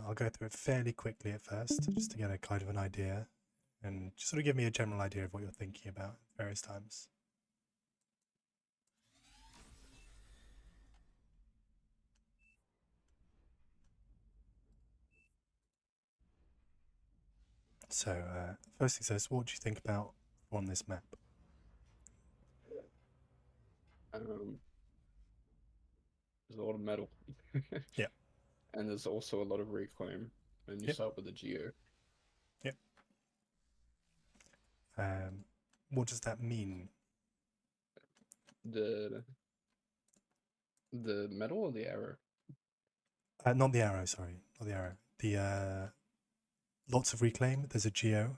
I'll go through it fairly quickly at first, just to get a kind of an idea, and just sort of give me a general idea of what you're thinking about at various times. So, first things first, what do you think about on this map? Um, there's a lot of metal. Yeah, And there's also a lot of reclaim. And you yep, start with a geo. yep. What does that mean? The the metal or the arrow? Not the arrow, sorry, not the arrow. The lots of reclaim. There's a geo.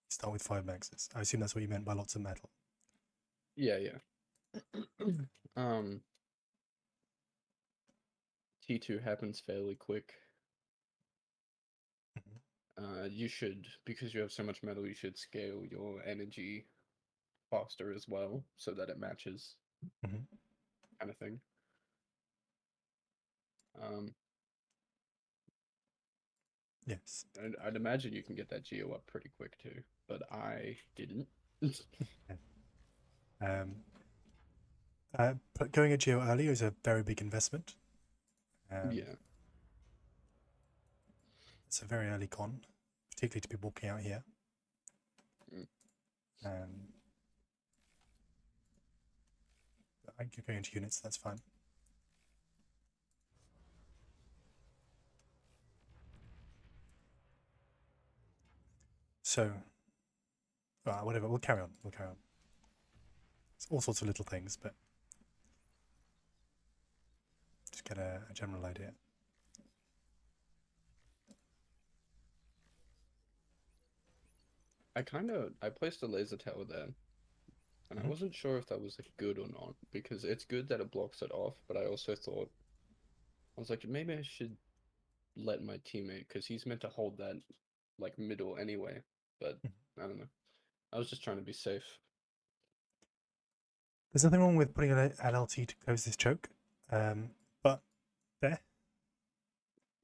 Start with 5 maxes. I assume that's what you meant by lots of metal. Yeah, yeah. um, T2 happens fairly quick. Mhm. You should, because you have so much metal, you should scale your energy faster as well, so that it matches, Mhm. kind of thing. Um, Yes. I'd imagine you can get that geo up pretty quick too, but I didn't. Yeah. Um, but going a geo early is a very big investment. Yeah. It's a very early con, particularly to be walking out here. Mm. Um, I think you're going into units, that's fine. So, whatever, we'll carry on. We'll carry on. It's all sorts of little things, but just get a general idea. I placed a laser tower there, and I Mhm. wasn't sure if that was like good or not, because it's good that it blocks it off, but I also thought, I was like, maybe I should let my teammate, because he's meant to hold that like middle anyway, but Mhm. I don't know. I was just trying to be safe. There's nothing wrong with putting an LT to close this choke, but there,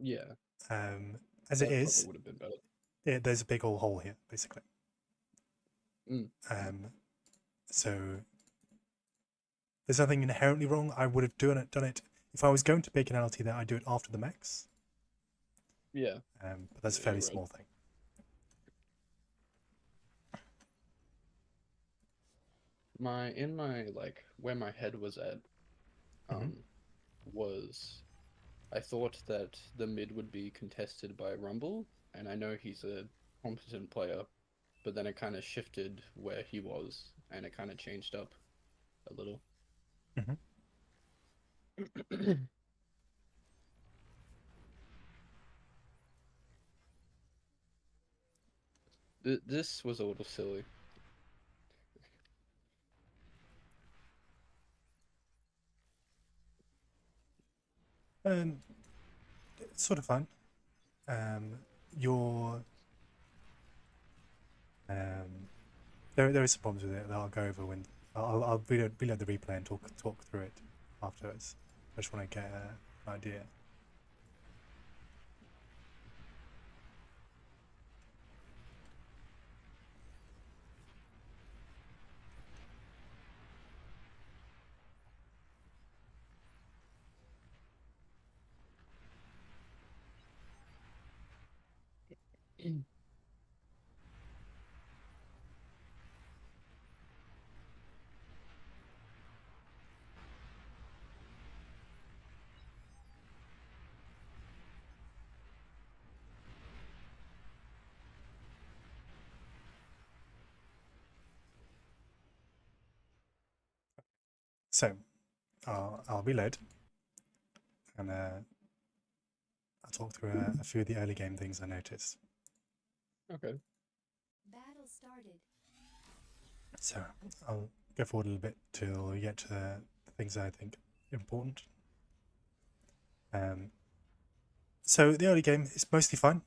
Yeah, um, as it that probably is, would have been better. there's a big old hole here, basically. Mm. Um, so there's nothing inherently wrong. I would have done it if I was going to pick an LT there. I'd do it after the max, Yeah, but that's a yeah, fairly you're right. small thing. In my like where my head was at, Mm-hmm. um, was I thought that the mid would be contested by Rumble, and I know he's a competent player, but then it kind of shifted where he was, and it kind of changed up a little. Mm-hmm. This was a little silly. Um, it's sort of fun. Um, your there is some problems with it that I'll go over when I'll reload the replay and talk through it afterwards. I just want to get an idea. So I'll reload and I'll talk through a few of the early game things I noticed. Okay. Battle started. So I'll go forward a little bit till we get to the things I think important. Um, so the early game is mostly fine.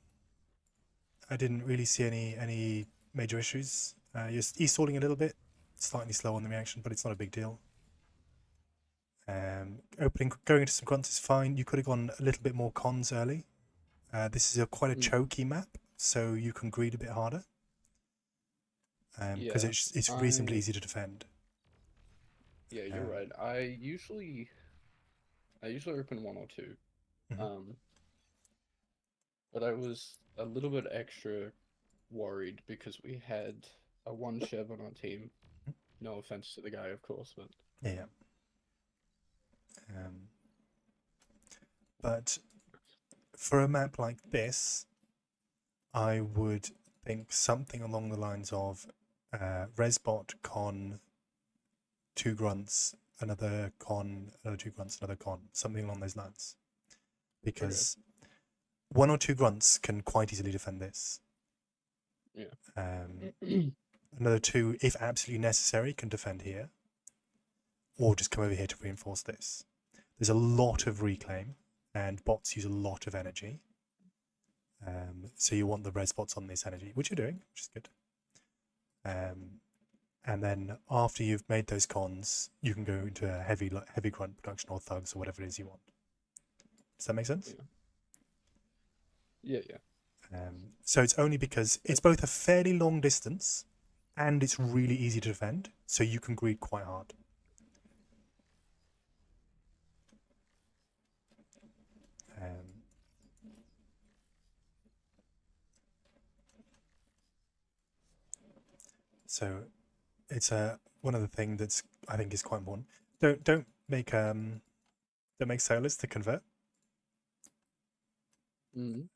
I didn't really see any major issues. You're e-stalling a little bit, slightly slow on the reaction, but it's not a big deal. Going into some grunts is fine. You could have gone a little bit more cons early. This is quite a Mm. choky map, so you can greed a bit harder. Because Yeah, it's reasonably I easy to defend. yeah, you're Um, right. I usually open one or two. Mhm. Um, but I was a little bit extra worried because we had a one Chev on our team. No offense to the guy, of course, but Yeah. But for a map like this, I would think something along the lines of Resbot, Con, 2 grunts, another Con, another 2 grunts, another Con, something along those lines. Because 1 or 2 grunts can quite easily defend this. yeah. Another 2, if absolutely necessary, can defend here. Or just come over here to reinforce this. There's a lot of reclaim, and bots use a lot of energy. So you want the res bots on this energy, which you're doing, which is good. And then after you've made those cons, you can go into a heavy grunt production or thugs or whatever it is you want. Does that make sense? Yeah, yeah. So it's only because it's both a fairly long distance and it's really easy to defend, so you can greed quite hard. So it's one other thing that's I think is quite important. Don't make solas to convert. Mm.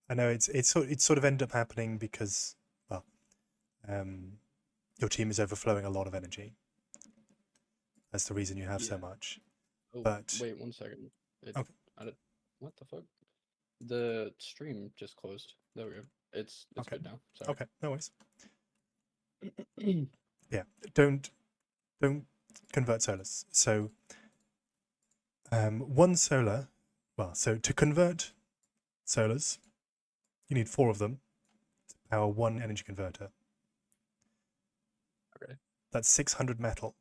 I know it's sort of ended up happening because your team is overflowing a lot of energy. That's the reason you have so Yeah. much. Oh, But wait 1 second. Okay. What the fuck? The stream just closed. There we go. It's Okay. good now. Sorry. Okay, no worries. Yeah, don't convert solas. So one solar, so to convert solas, you need 4 of them to power 1 energy converter. Okay. That's 600 metal.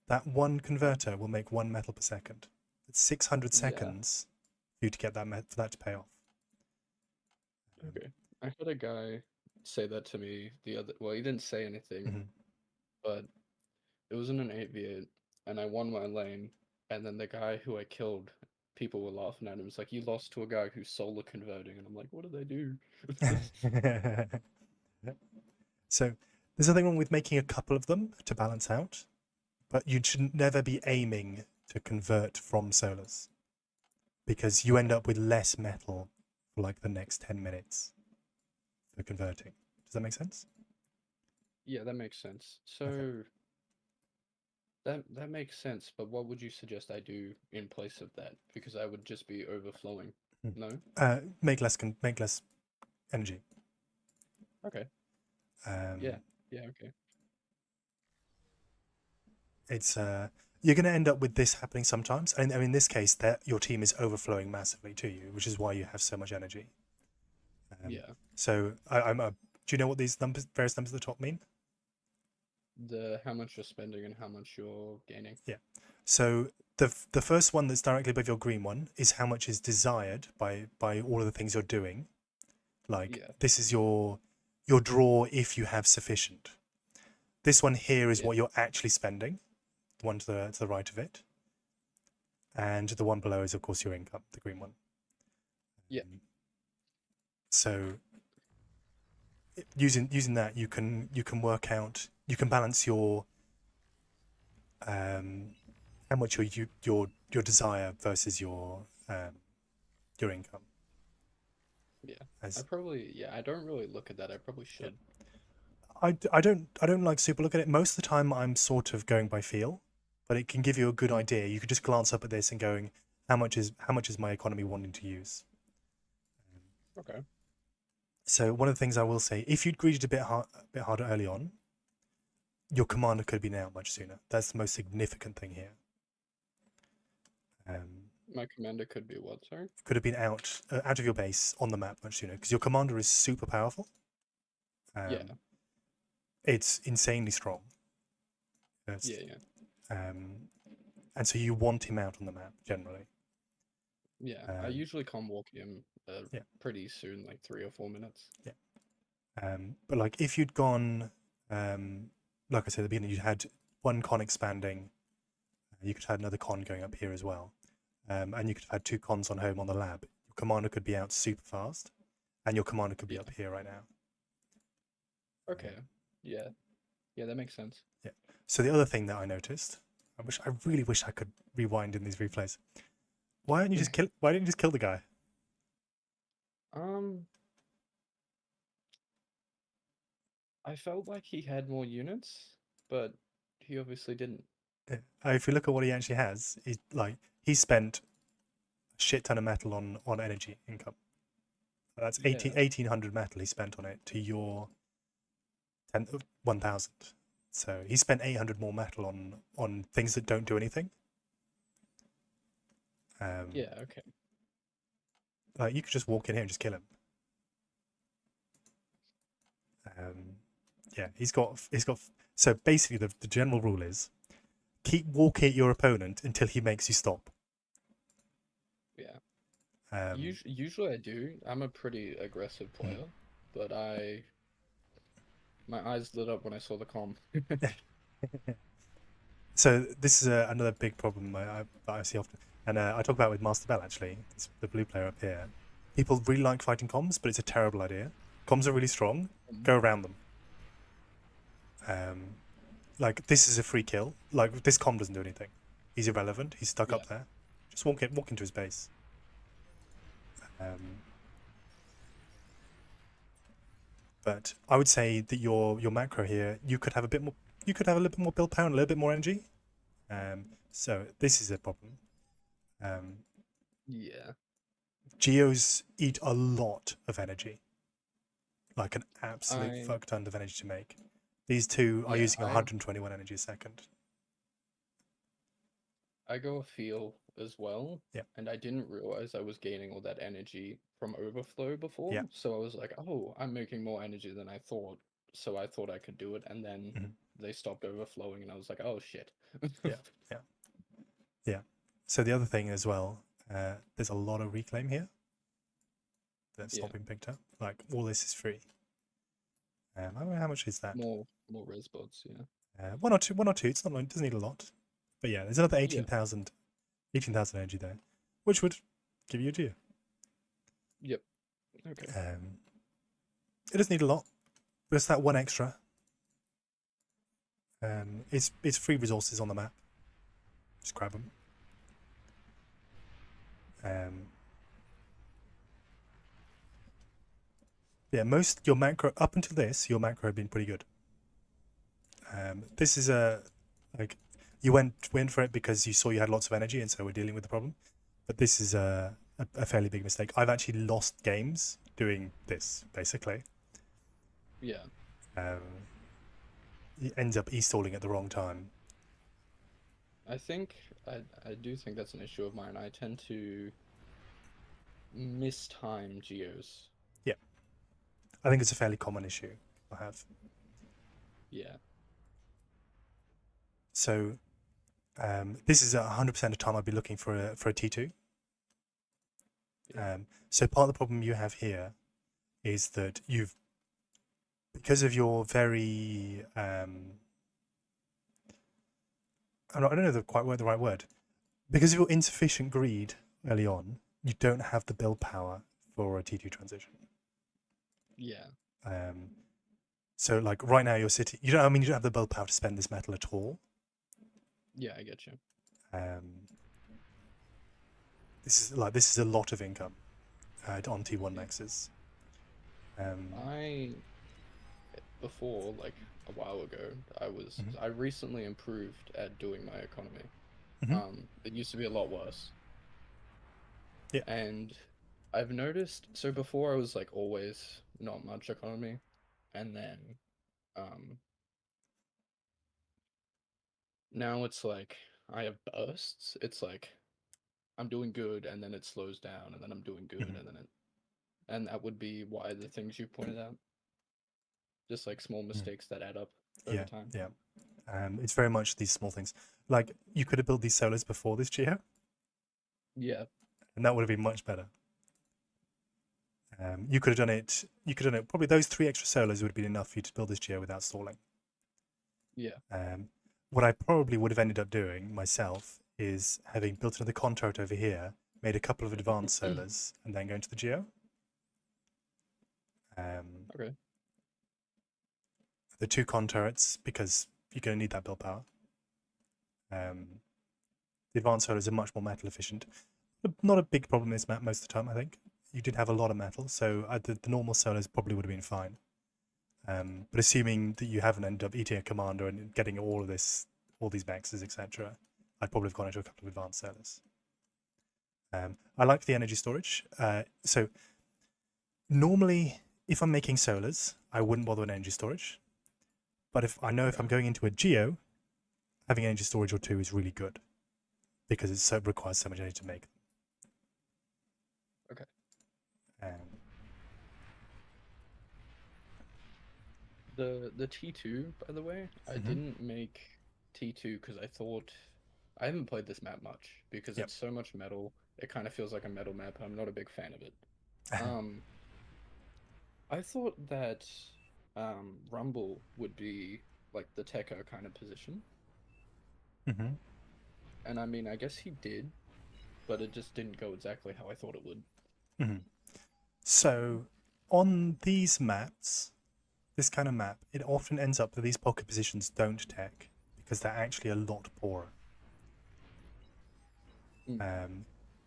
That one converter will make 1 metal per second. It's 600 Yeah. seconds for you to get that for that to pay off. Okay. I had a guy say that to me well, he didn't say anything, Mhm. but it was in an 8v8 and I won my lane, and then the guy who I killed, people were laughing at him. It's like, you lost to a guy who's solar converting, and I'm like, what did I do? So there's nothing wrong with making a couple of them to balance out, but you should never be aiming to convert from solars because you end up with less metal for like the next 10 minutes for converting. Does that make sense? Yeah, that makes sense. So that makes sense, but what would you suggest I do in place of that? Because I would just be overflowing. No? Make less energy. Okay. Um, Yeah. Yeah, okay. It's you're going to end up with this happening sometimes. And I mean, in this case, that your team is overflowing massively to you, which is why you have so much energy. Yeah. So do you know what these various numbers at the top mean? How much you're spending and how much you're gaining. Yeah. So the first one that's directly above your green one is how much is desired by all of the things you're doing. Like this is your draw if you have sufficient. This one here is what you're actually spending. The one to the right of it. And the one below is of course your income, the green one. Yeah. So using that you can work out, you can balance your how much your desire versus your income. Yeah. I don't really look at that. I probably should. I don't like super look at it. Most of the time I'm sort of going by feel, but it can give you a good idea. You could just glance up at this and going, how much is my economy wanting to use? Okay. So one of the things I will say, if you'd greeded a bit harder early on, your commander could have been out much sooner. That's the most significant thing here. My commander could be what, sorry? Could have been out of your base on the map much sooner because your commander is super powerful. Yeah. It's insanely strong. Yeah. And so you want him out on the map generally. Yeah, I Um, usually can walk him yeah, pretty soon, like 3 or 4 minutes. yeah. But like if you'd gone, like I said at the beginning, you had one con expanding. You could have had another con going up here as well, and you could have had two cons on home on the lab. Your commander could be out super fast, and your commander could be Yeah. up here right now. Okay. Yeah. Yeah, that makes sense. Yeah. So the other thing that I noticed, I really wish I could rewind in these replays. Why don't you just kill? Why didn't you just kill the guy? I felt like he had more units, but he obviously didn't. Yeah. If you look at what he actually has, he spent a shit ton of metal on energy income. That's Yeah. 1,800 metal he spent on it to your 1,000. So he spent 800 more metal on things that don't do anything. Yeah, okay. Like you could just walk in here and just kill him. Yeah, he's got. So basically, the general rule is keep walking at your opponent until he makes you stop. Yeah. Um, Usually I do. I'm a pretty aggressive player, but my eyes lit up when I saw the com. So this is another big problem that I see often, and I talk about with Master Bell actually. It's the blue player up here. People really like fighting comms, but it's a terrible idea. Comms are really strong. Go around them. Like this is a free kill. Like this comm doesn't do anything. He's irrelevant. He's stuck Yeah. up there. Just walk into his base. But I would say that your macro here, you could have a bit more. You could have a little bit more build power and a little bit more energy. So this is a problem. Yeah. Geos eat a lot of energy, like an absolute fuck ton of energy to make. These two are using 121 energy a second. I go a feel as well. Yeah. And I didn't realize I was gaining all that energy from overflow before. Yeah. So I was like, oh, I'm making more energy than I thought. So I thought I could do it. And then they stopped overflowing and I was like, oh shit. Yeah. So the other thing as well, there's a lot of reclaim here that's not been picked up. Like all this is free. I don't know how much is that. More res bots, yeah. One or two. It's not like, it doesn't need a lot. But yeah, there's another 18,000 energy there, which would give you a Geo. Yep. Okay. It doesn't need a lot, but it's that one extra. It's free resources on the map. Just grab them. Yeah, your macro up until this, your macro had been pretty good. This is you went for it because you saw you had lots of energy, and so we're dealing with the problem. But this is a fairly big mistake. I've actually lost games doing this, basically. Yeah. It ends up e-stalling at the wrong time. I do think that's an issue of mine. I tend to mistime geos. Yeah. I think it's a fairly common issue I have. Yeah. So this is 100% of the time I'd be looking for a T2. Yeah. So part of the problem you have here is that because of your very I don't know the right word. Because of your insufficient greed early on, you don't have the build power for a T2 transition. Yeah. So like right now you're sitting. You don't have the build power to spend this metal at all. Yeah, I get you. This is a lot of income on T1 maxes. Before, like a while ago, I recently improved at doing my economy. It used to be a lot worse. Yeah. And I've noticed, so before I was like always not much economy, and then now it's like I have bursts. It's like I'm doing good, and then it slows down, and then I'm doing good, and that would be why the things you pointed out. Just like small mistakes that add up over time. Yeah. It's very much these small things. Like you could have built these solos before this Geo. Yeah. and that would have been much better. You could have done it. You could have done it. Probably those 3 extra solars would have been enough for you to build this geo without stalling. Yeah. What I probably would have ended up doing myself is having built another con turret over here, made a couple of advanced solars, and then go into the geo. Okay. The 2 con turrets, because you're going to need that build power. The advanced solars are much more metal efficient. Not a big problem in this map most of the time, I think. You did have a lot of metal, so the normal solars probably would have been fine. But assuming that you haven't ended up eating a commander and getting all these maxes, etc., I'd probably have gone into a couple of advanced solars. I like the energy storage. So normally, if I'm making solars, I wouldn't bother with energy storage. But if I'm going into a geo, having energy storage or 2 is really good because it requires so much energy to make them. Okay. The T2, by the way, I didn't make T2 because I thought I haven't played this map much because it's so much metal. It kind of feels like a metal map. I'm not a big fan of it. I thought that Rumble would be like the Tekka kind of position. And I mean, I guess he did, but it just didn't go exactly how I thought it would. So on these maps, this kind of map, it often ends up that these pocket positions don't tech because they're actually a lot poorer.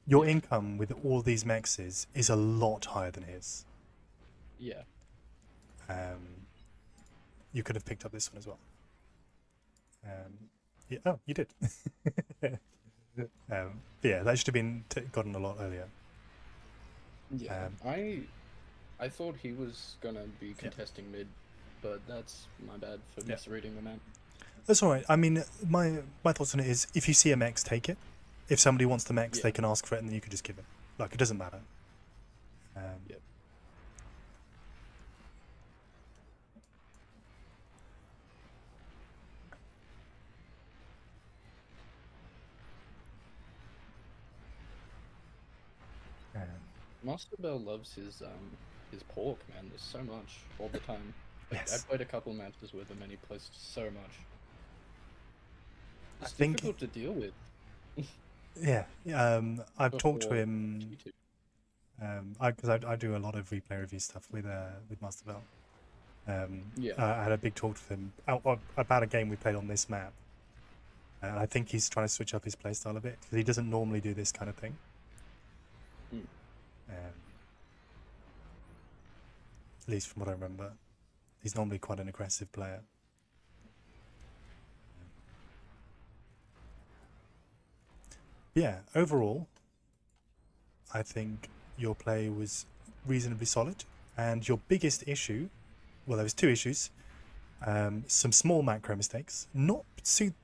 Your income with all these mexes is a lot higher than his. Yeah. You could have picked up this one as well. Yeah, oh, you did. Yeah, that should have been gotten a lot earlier. Yeah, I thought he was gonna be contesting mid, but that's my bad for misreading the map. That's all right. I mean, my thoughts on it is, if you see a mex, take it. If somebody wants the mex, they can ask for it, and then you can just give it. Like, it doesn't matter. Yep. Master Bell loves his pork, man. There's so much all the time. Like, I played a couple matches with him, and he plays so much. It's difficult to deal with. Yeah, I've talked to him because I do a lot of replay review stuff with Master Bell. I had a big talk with him about a game we played on this map, and I think he's trying to switch up his playstyle a bit because he doesn't normally do this kind of thing. At least from what I remember, he's normally quite an aggressive player. Yeah, overall, I think your play was reasonably solid, and your biggest issue, well, there was 2 issues. Some small macro mistakes, not too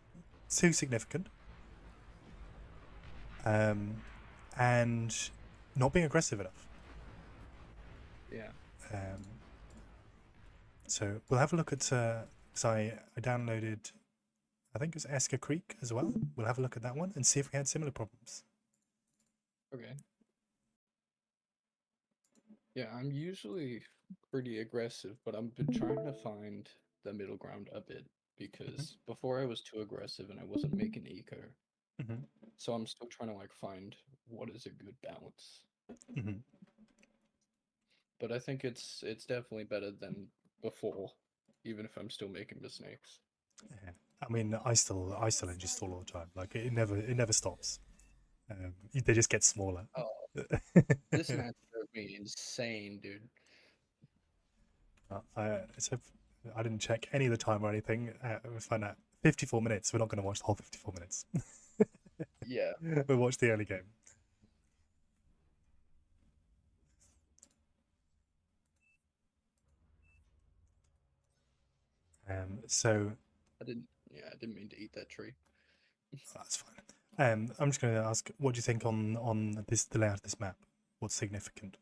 significant, and not being aggressive enough. Yeah. So we'll have a look at, because I downloaded, I think it was Esker Creek as well. We'll have a look at that one and see if we had similar problems. Okay. Yeah, I'm usually pretty aggressive, but I've been trying to find the middle ground a bit because before I was too aggressive and I wasn't making eco. So I'm still trying to like find what is a good balance. But I think it's definitely better than before, even if I'm still making mistakes. Yeah. I mean, I still energy stall all the time. Like it never stops. They just get smaller. Oh, this match drove me insane, dude. I didn't check any of the time or anything. We find out 54 minutes. We're not going to watch the whole 54 minutes. Yeah. We'll watch the early game. So I didn't mean to eat that tree. That's fine. I'm just going to ask, what do you think on the layout of this map? What's significant?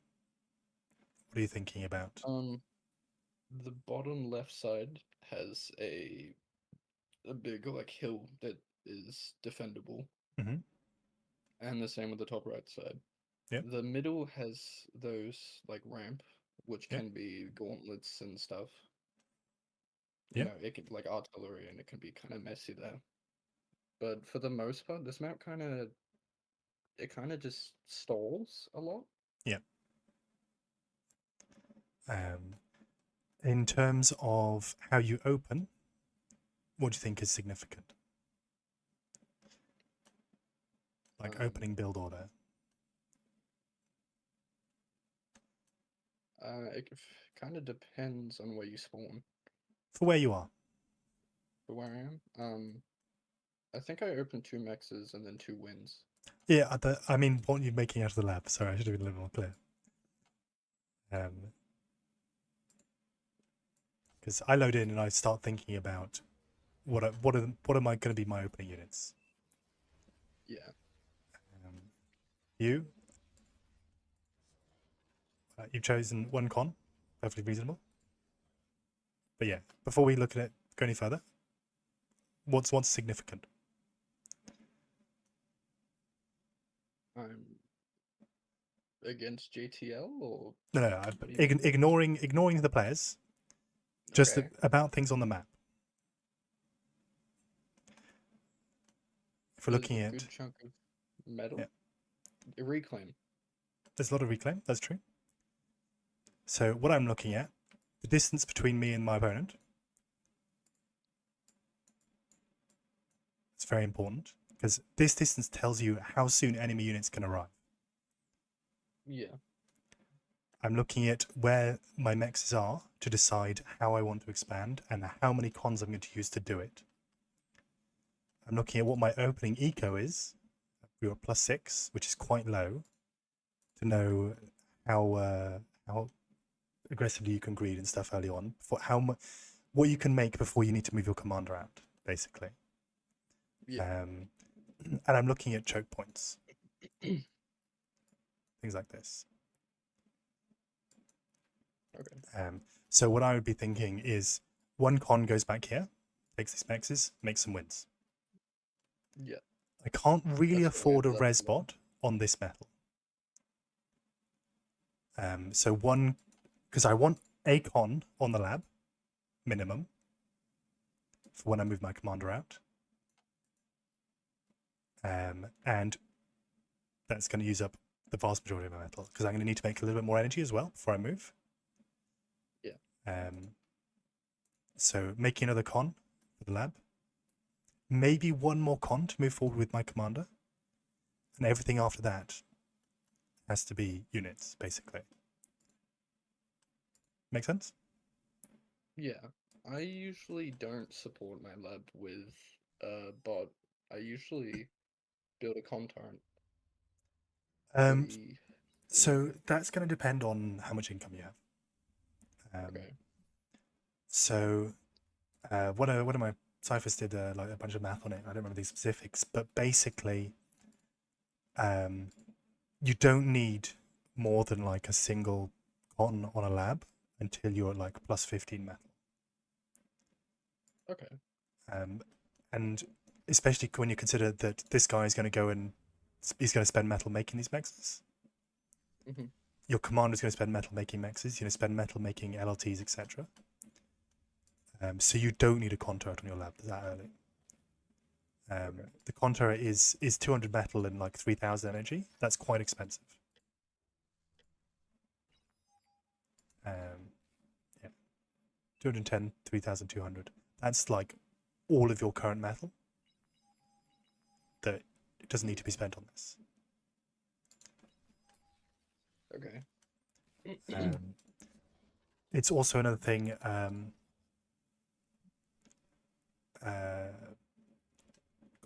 What are you thinking about? The bottom left side has a big like hill that is defendable, and the same with the top right side. Yep. The middle has those like ramp, which Yep. can be gauntlets and stuff. You Yep. know, it can like artillery, and it can be kind of messy there. But for the most part, this map kind of just stalls a lot. Yep. In terms of how you open, what do you think is significant? Like opening build order. It kind of depends on where you spawn. For where you are. For where I am, I think I opened 2 mexes and then 2 wins. Yeah, I mean, what are you making out of the lab? Sorry, I should have been a little more clear. Because I load in and I start thinking about what am I going to be my opening units? Yeah. You? You've chosen 1 con, perfectly reasonable. But yeah, before we look at it, go any further, what's significant? I'm against JTL or No. Ignoring the players, just okay. about things on the map. If we're There's looking a at good chunk of metal. Yeah. Reclaim. There's a lot of reclaim, that's true. So what I'm looking at, the distance between me and my opponent. It's very important because this distance tells you how soon enemy units can arrive. Yeah. I'm looking at where my mexes are to decide how I want to expand and how many cons I'm going to use to do it. I'm looking at what my opening eco is. We were +6, which is quite low, to know how aggressively you can greed and stuff early on. For what you can make before you need to move your commander out, basically. Yeah. And I'm looking at choke points, things like this. Okay. So what I would be thinking is 1 con goes back here, takes these mexes, makes some wins. Yeah. I can't really That's afford a res bot on this metal. So 1, because I want a con on the lab, minimum, for when I move my commander out. And that's going to use up the vast majority of my metal, because I'm going to need to make a little bit more energy as well before I move. Yeah. So making another con for the lab. Maybe 1 more con to move forward with my commander. And everything after that has to be units, basically. Make sense? Yeah. I usually don't support my lab with bot. I usually build a con torrent. So that's going to depend on how much income you have. Okay. So one of my ciphers did like a bunch of math on it. I don't remember the specifics, but basically, you don't need more than like a single con on a lab until you're at like +15 metal. Okay. And especially when you consider that this guy is going to go and he's going to spend metal making these mexes. Mm-hmm. Your commander's going to spend metal making mexes. You're going to spend metal making LLTs, etc. So you don't need a con turret on your lab that early. Okay. The con turret is 200 metal and like 3,000 energy. That's quite expensive. Yeah, 210, 3,200. That's like all of your current metal that it doesn't need to be spent on this. Okay. It's also another thing.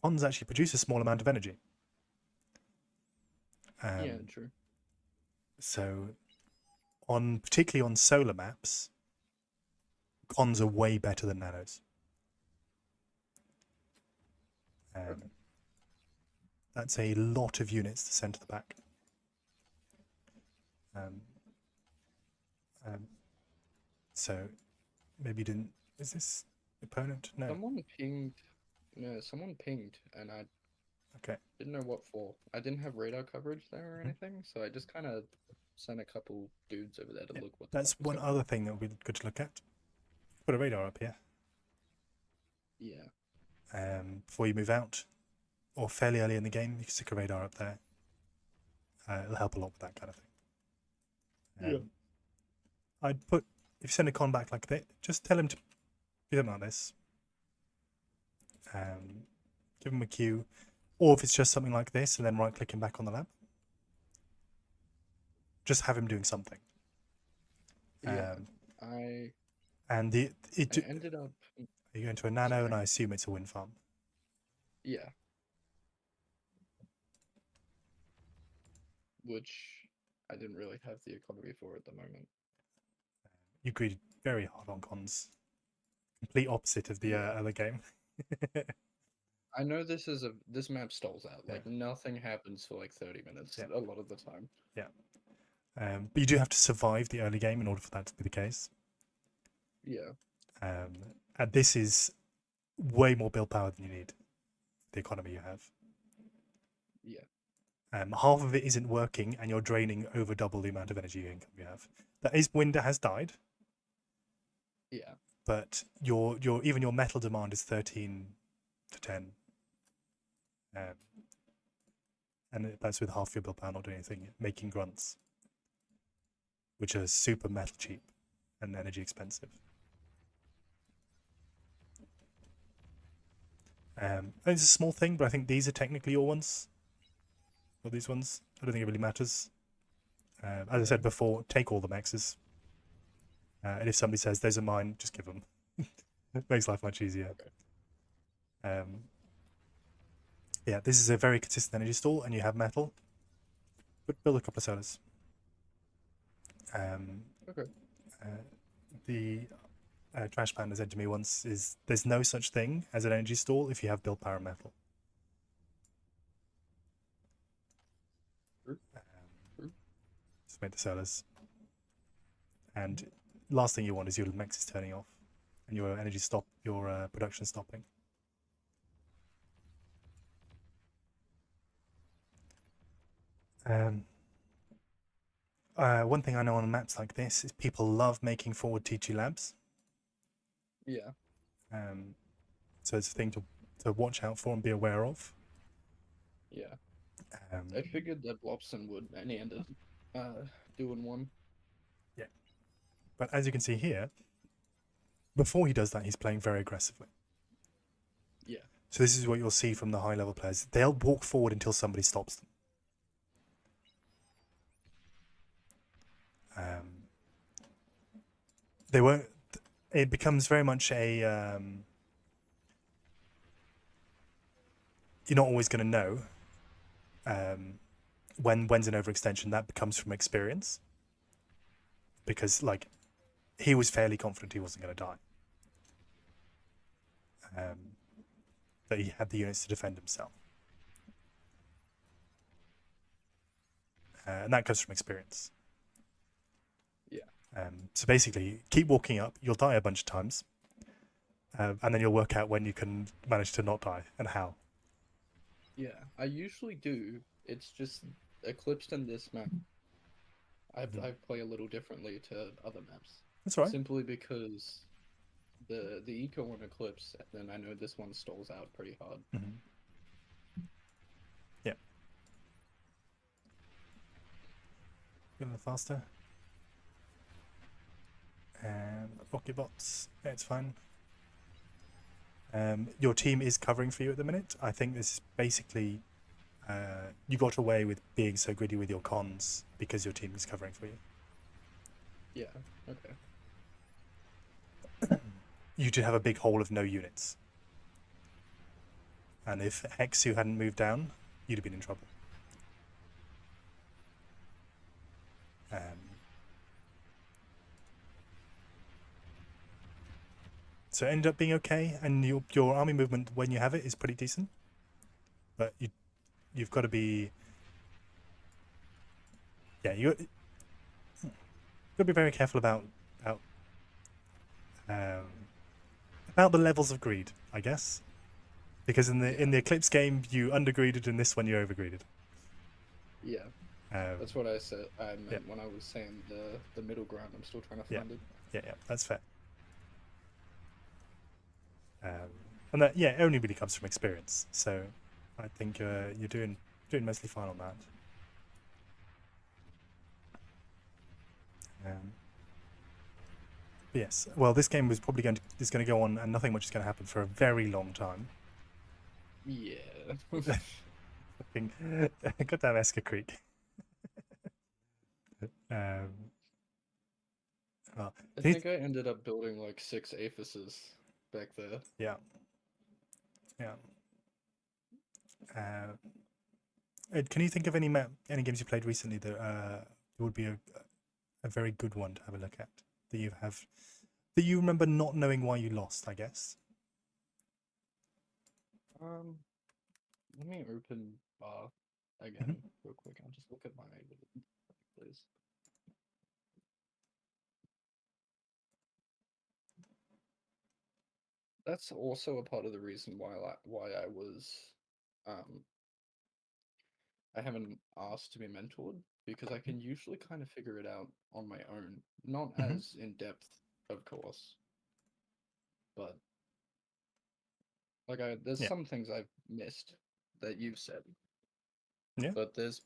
Cons actually produce a small amount of energy. Yeah, true. So, particularly on solar maps, cons are way better than nanos. Okay. That's a lot of units to send to the back. So maybe you didn't. Is this opponent? No. Someone pinged. No, someone pinged, and I Okay. Didn't know what for. I didn't have radar coverage there or anything, so I just kind of sent a couple dudes over there to look what the That's fuck was one going other on. thing that would be good to look at. Put a radar up here Yeah. before you move out, or fairly early in the game. You can stick a radar up there. It'll help a lot with that kind of thing. Yeah. I'd put, if you send a con back like that, just tell him to do something like this. Give him a cue, or if it's just something like this, and then right click him back on the lab. Just have him doing something. Yeah. And I ended up. you go into a nano, Sorry. and I assume it's a wind farm. Yeah. Which I didn't really have the economy for at the moment. You greed very hard on cons. Complete opposite of the other game. I know this map stalls out. Like nothing happens for like 30 minutes a lot of the time. Yeah. But you do have to survive the early game in order for that to be the case. Yeah. And this is way more build power than you need. The economy you have. Yeah. Half of it isn't working, and you're draining over double the amount of energy income you have. That is, Winder has died. Yeah. But your even your metal demand is 13 to 10. And that's with half your build power not doing anything, making grunts, which are super metal cheap and energy expensive. It's a small thing, but I think these are technically your ones. Or these ones. I don't think it really matters. As I said before, take all the maxes. And if somebody says, those are mine, just give them. It makes life much easier. Okay. Yeah, this is a very consistent energy stall, and you have metal. But build a couple of sellers. Okay. The Trash Panda said to me once is there's no such thing as an energy stall if you have build power metal. Just make the sellers. And last thing you want is your max is turning off and your energy your production stopping. One thing I know on maps like this is people love making forward TG labs. Yeah. So it's a thing to watch out for and be aware of. Yeah. I figured that Blobson would, and he ended doing one. Yeah. But as you can see here, before he does that, he's playing very aggressively. Yeah. So this is what you'll see from the high level players. They'll walk forward until somebody stops them. They won't. It becomes very much a. You're not always going to know when's an overextension. That comes from experience. Because like, he was fairly confident he wasn't going to die. That he had the units to defend himself. And that comes from experience. Yeah. So basically, keep walking up. You'll die a bunch of times. And then you'll work out when you can manage to not die and how. Yeah, I usually do. It's just Eclipsed in this map. I play a little differently to other maps. That's right. Simply because the eco on Eclipse, and then I know this one stalls out pretty hard. Mm-hmm. Yeah. A little faster. Rocket bots. Yeah, it's fine. Your team is covering for you at the minute. I think this is basically you got away with being so greedy with your cons because your team is covering for you. Yeah. Okay. You did have a big hole of no units. And if Hexu hadn't moved down, you'd have been in trouble. So it ended up being okay, and your army movement when you have it is pretty decent. But you've got to be you got to be very careful about the levels of greed, I guess. Because in the Eclipse game you undergreeded, in this one you overgreeded. Yeah, that's what I said. I meant when I was saying the middle ground. I'm still trying to find it. Yeah, that's fair. And that it only really comes from experience. So I think you're doing mostly fine on that. But yes, well, this game is probably going to go on, and nothing much is going to happen for a very long time. Yeah. Fucking goddamn Esker Creek. Well, I think I ended up building like 6 Aphises back there. Yeah. Can you think of any games you played recently that would be a very good one to have a look at, that you remember not knowing why you lost, I guess? Let me open bar again real quick. I'll just look at my please. That's also a part of the reason why I was I haven't asked to be mentored, because I can usually kind of figure it out on my own. Not as in depth, of course, but like there's some things I've missed that you've said. Yeah. But there's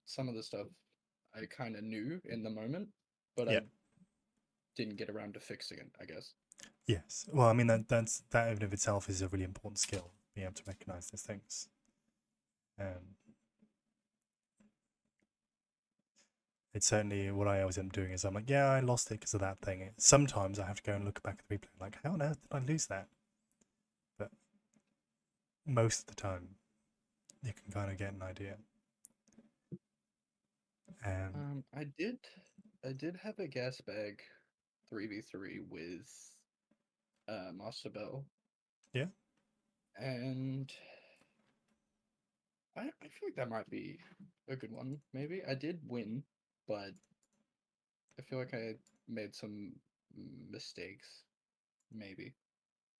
some of the stuff I kind of knew in the moment, but I didn't get around to fixing it, I guess. Yes. Well, I mean, that in of itself is a really important skill, being able to recognize those things. It's certainly what I always end up doing is I'm like, yeah, I lost it because of that thing. Sometimes I have to go and look back at the replay, like, how on earth did I lose that? But most of the time, you can kind of get an idea. I did have a gas bag 3v3 with Master Bell. Yeah. And I feel like that might be a good one, maybe. I did win, but I feel like I made some mistakes. Maybe.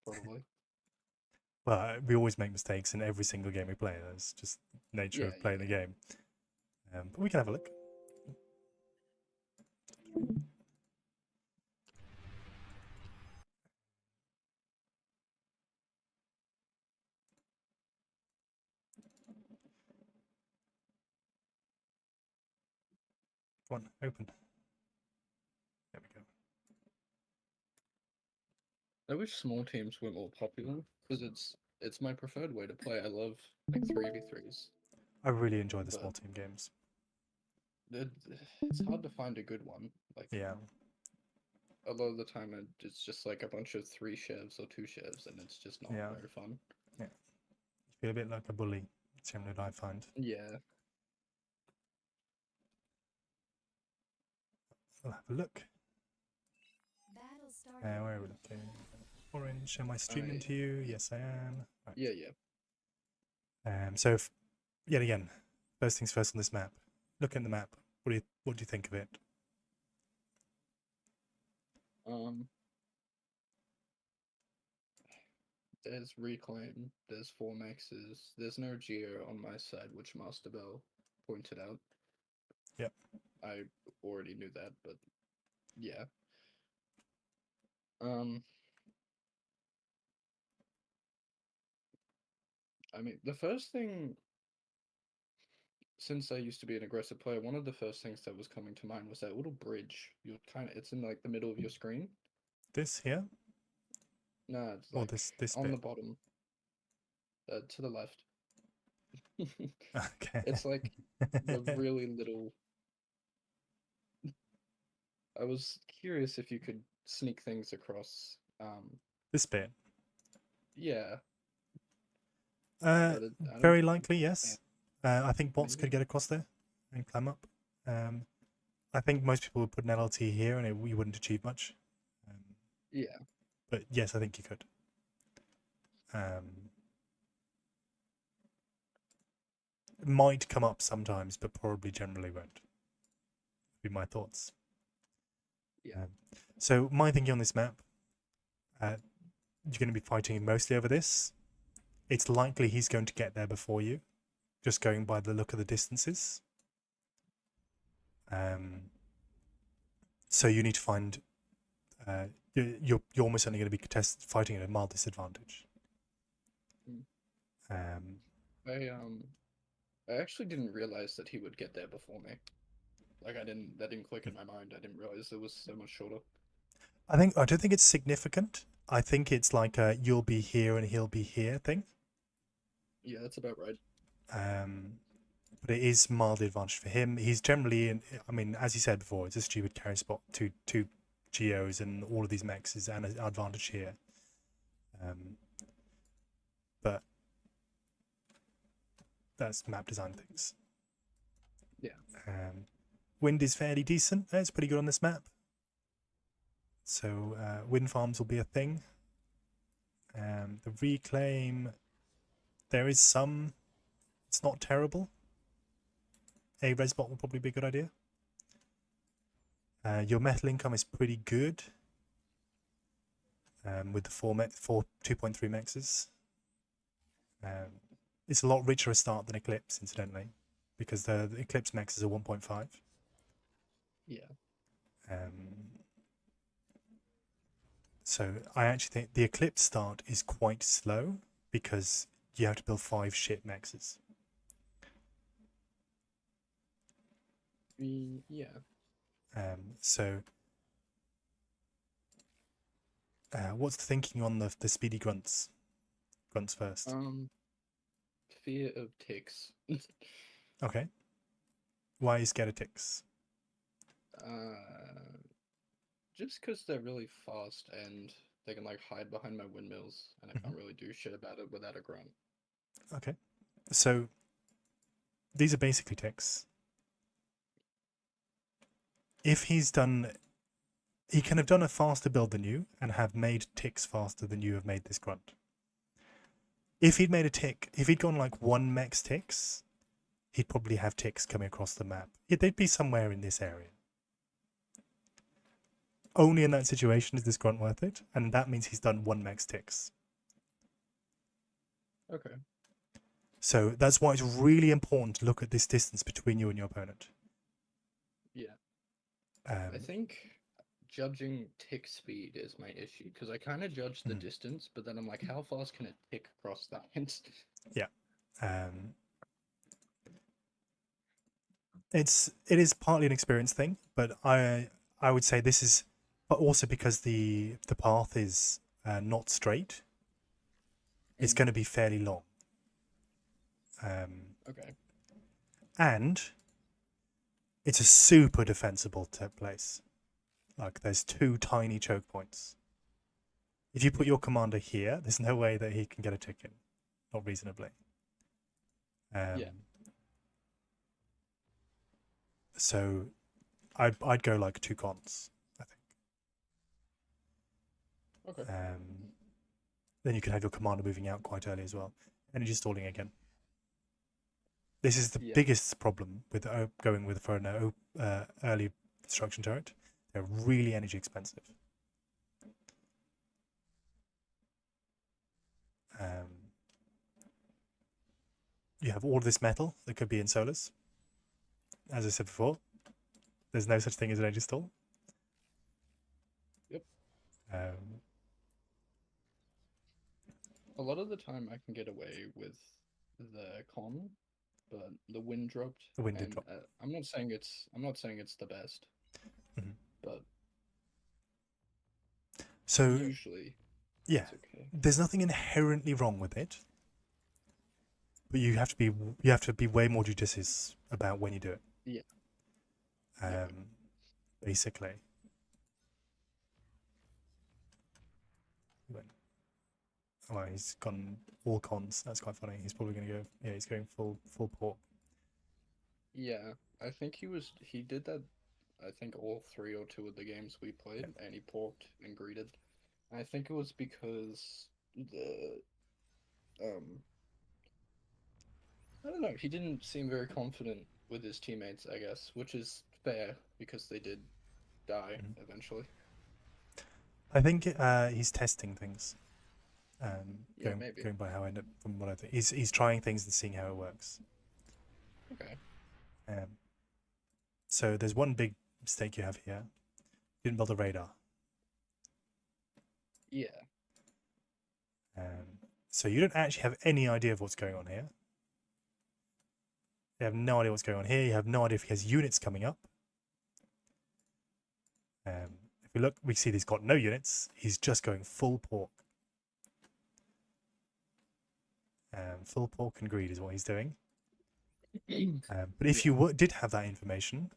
Probably. Well, we always make mistakes in every single game we play. That's just nature of playing the game. But we can have a look. Come on, open. There we go. I wish small teams were more popular, because it's my preferred way to play. I love like 3v3s. I really enjoy the small team games. It's hard to find a good one. Like, yeah. A lot of the time, it's just like a bunch of 3 chefs or 2 chefs, and it's just not very fun. Yeah. You feel a bit like a bully, generally, I find. Yeah. We'll have a look. Battle started. Where are we looking? Orange, am I streaming to you? Yes, I am. Right. Yeah. So, yet again, first things first on this map. Look at the map. What do you think of it? There's Reclaim, there's 4 maxes, there's no Geo on my side, which Master Bell pointed out. Yep. I already knew that, but yeah. I mean, the first thing, since I used to be an aggressive player, one of the first things that was coming to mind was that little bridge. It's in like the middle of your screen. This here? No, it's like this on bit? the bottom. To the left. Okay. It's like the really little. I was curious if you could sneak things across. This bit? Yeah. Very likely, yes. I think bots could get across there and climb up. I think most people would put an LLT here and you wouldn't achieve much. Yeah. But yes, I think you could. It might come up sometimes, but probably generally won't. Would be my thoughts. Yeah. So my thinking on this map, you're going to be fighting mostly over this. it's likely he's going to get there before you, just going by the look of the distances. So you need to find. You're almost only going to be fighting at a mild disadvantage. I actually didn't realize that he would get there before me. Like that didn't click in my mind. I didn't realize it was so much shorter. I don't think it's significant. I think it's like a you'll be here and he'll be here thing. Yeah, that's about right. But it is mildly advantage for him. He's generally in. I mean, as you said before, it's a stupid carry spot. Two geos and all of these mechs is an advantage here. But that's map design things. Yeah. Wind is fairly decent. It's pretty good on this map. So wind farms will be a thing. The reclaim, there is some. It's not terrible. A resbot will probably be a good idea. Your metal income is pretty good. With the four 2.3 mexes. It's a lot richer a start than Eclipse, incidentally, because the Eclipse mexes are 1.5. Yeah. So I actually think the Eclipse start is quite slow because you have to build 5 shit mexes. Yeah. So what's the thinking on the speedy grunts? Grunts first. Fear of ticks. Okay. Why are you scared of ticks? Just because they're really fast and they can like hide behind my windmills, and I can't really do shit about it without a grunt. Okay. So these are basically ticks. If he can have done a faster build than you and have made ticks faster than you have made this grunt. If he'd made a tick, if he'd gone like 1 mex ticks, he'd probably have ticks coming across the map. They'd be somewhere in this area. Only in that situation is this grunt worth it, and that means he's done 1 mex ticks. Okay. So that's why it's really important to look at this distance between you and your opponent. Yeah. I think judging tick speed is my issue, because I kind of judge the distance, but then I'm like, how fast can a tick cross that? Yeah. It is partly an experience thing, but I would say this is, but also because the path is not straight, it's going to be fairly long. Okay. And it's a super defensible place. Like there's 2 tiny choke points. If you put your commander here, there's no way that he can get a tick in, not reasonably. Yeah. So I'd go like 2 cons, I think. Okay. Then you can have your commander moving out quite early as well. Energy stalling again. This is the biggest problem with going with for an early destruction turret. They're really energy expensive. You have all this metal that could be in solars. As I said before, there's no such thing as an energy stall. Yep. A lot of the time I can get away with the con, but the wind dropped. The wind did drop. I'm not saying it's the best, but so usually, yeah, it's okay. There's nothing inherently wrong with it, but you have to be way more judicious about when you do it. Yeah. Basically. Well, he's gone all cons. That's quite funny. He's probably going to go. Yeah, he's going full port. Yeah, I think he did that. I think all 3 or 2 of the games we played, and he porked and greeted. I think it was because I don't know. He didn't seem very confident with his teammates, I guess, which is fair because they did die eventually. I think he's testing things. Yeah, maybe. Going by how I end up from what I think. He's trying things and seeing how it works. Okay. So there's one big mistake you have here. You didn't build a radar. Yeah. So you don't actually have any idea of what's going on here. You have no idea what's going on here. You have no idea if he has units coming up. If we look, we see he's got no units. He's just going full pork. Full pork and greed is what he's doing. But if you did have that information,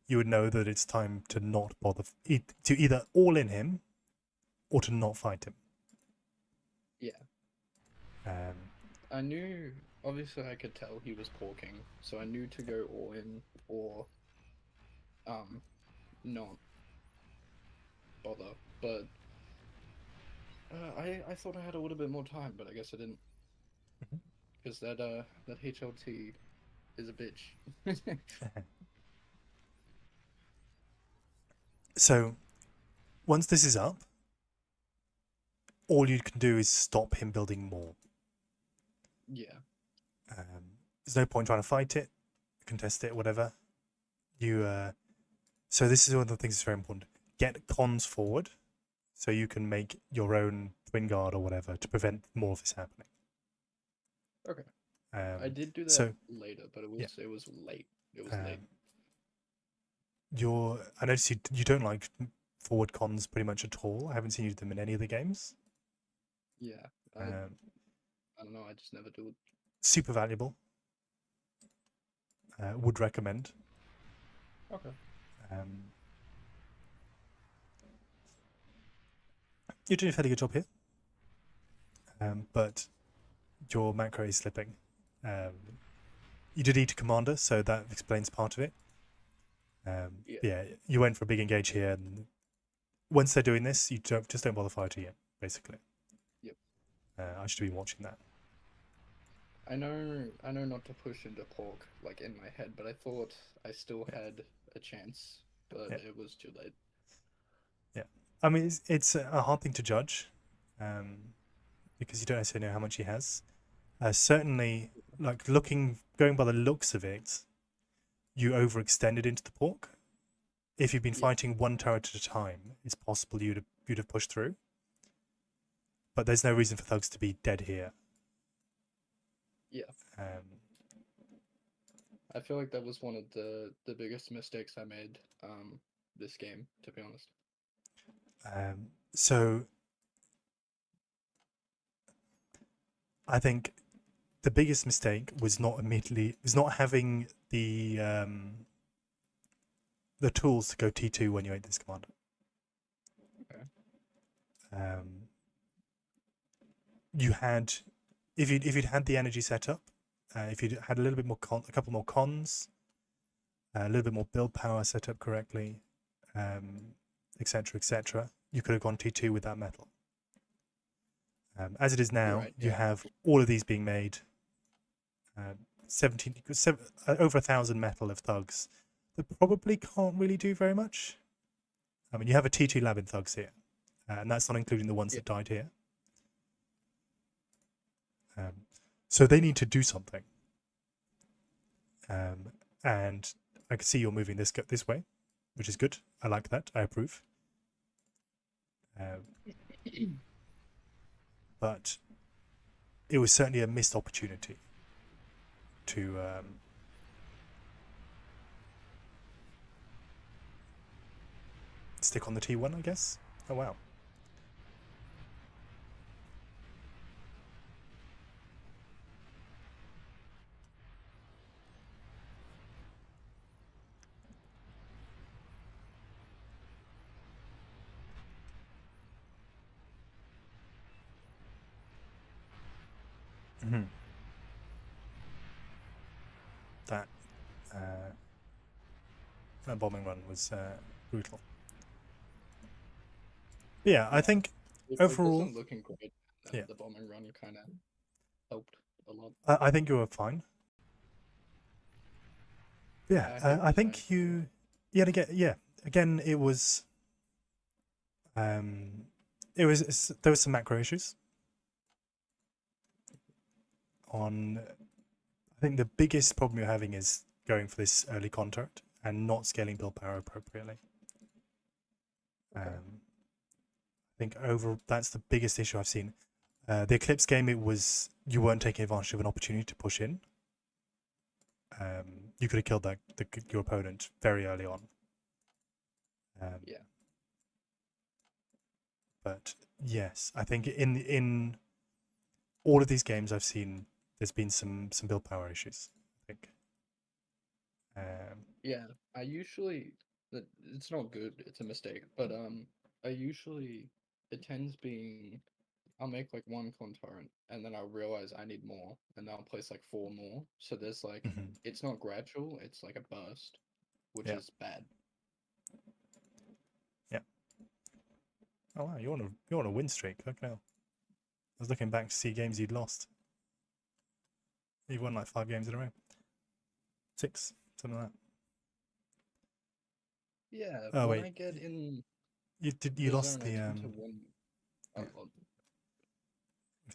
you would know that it's time to not bother, to either all in him or to not fight him. Yeah. I knew, obviously I could tell he was porking, so I knew to go all in or not bother. But I thought I had a little bit more time, but I guess I didn't. Because that HLT is a bitch. So once this is up, all you can do is stop him building more. Yeah. There's no point trying to fight it, contest it, whatever. So this is one of the things that's very important. Get cons forward so you can make your own twin guard or whatever to prevent more of this happening. Okay. I did do that later, but it was late. It was late. I noticed you don't like forward cons pretty much at all. I haven't seen you do them in any of the games. Yeah. I don't know. I just never do it. Super valuable. Would recommend. Okay. You're doing a fairly good job here. But your macro is slipping. You did eat a commander, so that explains part of it. Yeah, you went for a big engage here, and once they're doing this, you just don't bother fighting it, basically. Yep. I should be watching that. I know not to push into pork like in my head, but I thought I still had a chance, but it was too late. Yeah, I mean it's a hard thing to judge, because you don't necessarily know how much he has. Certainly, like going by the looks of it, you overextended into the pork. If you've been fighting one turret at a time, it's possible you'd have pushed through. But there's no reason for thugs to be dead here. Yeah. I feel like that was one of the biggest mistakes I made this game, to be honest. So I think the biggest mistake was not having the tools to go T2 when you ate this commander. Okay. You had, if you'd had the energy set up, if you'd had a little bit more a couple more cons, a little bit more build power set up correctly, etc., you could have gone T2 with that metal. As it is now, you have all of these being made. 17 over 1,000 metal of thugs that probably can't really do very much. I mean, you have a T2 lab in thugs here, and that's not including the ones that died here. So they need to do something. And I can see you're moving this way, which is good. I like that. I approve. But it was certainly a missed opportunity to stick on the T1, I guess. Oh wow. Mm-hmm. That bombing run was brutal. Yeah, I think overall, it wasn't looking great. The bombing run kind of helped a lot. I think you were fine. Yeah, I think you. Again, it was. There was some macro issues. on. I think the biggest problem you're having is going for this early contract and not scaling build power appropriately. Okay. I think that's the biggest issue I've seen. The Eclipse game, it was you weren't taking advantage of an opportunity to push in. You could have killed your opponent very early on. Yeah. But yes, I think in all of these games I've seen, there's been some build power issues. I think. Yeah, I usually it's not good. It's a mistake, but I usually it tends being I'll make like one torrent and then I'll realize I need more and then I'll place like 4 more. So there's like Mhm. it's not gradual, it's like a burst, which Yeah. is bad. Yeah. Oh wow, you're on a win streak. Look now. I was looking back to see games you'd lost. You've won like 5 games in a row. 6, something like that. Yeah, Oh when wait, I get in you the lost zone, the I tend to win. yeah. Oh,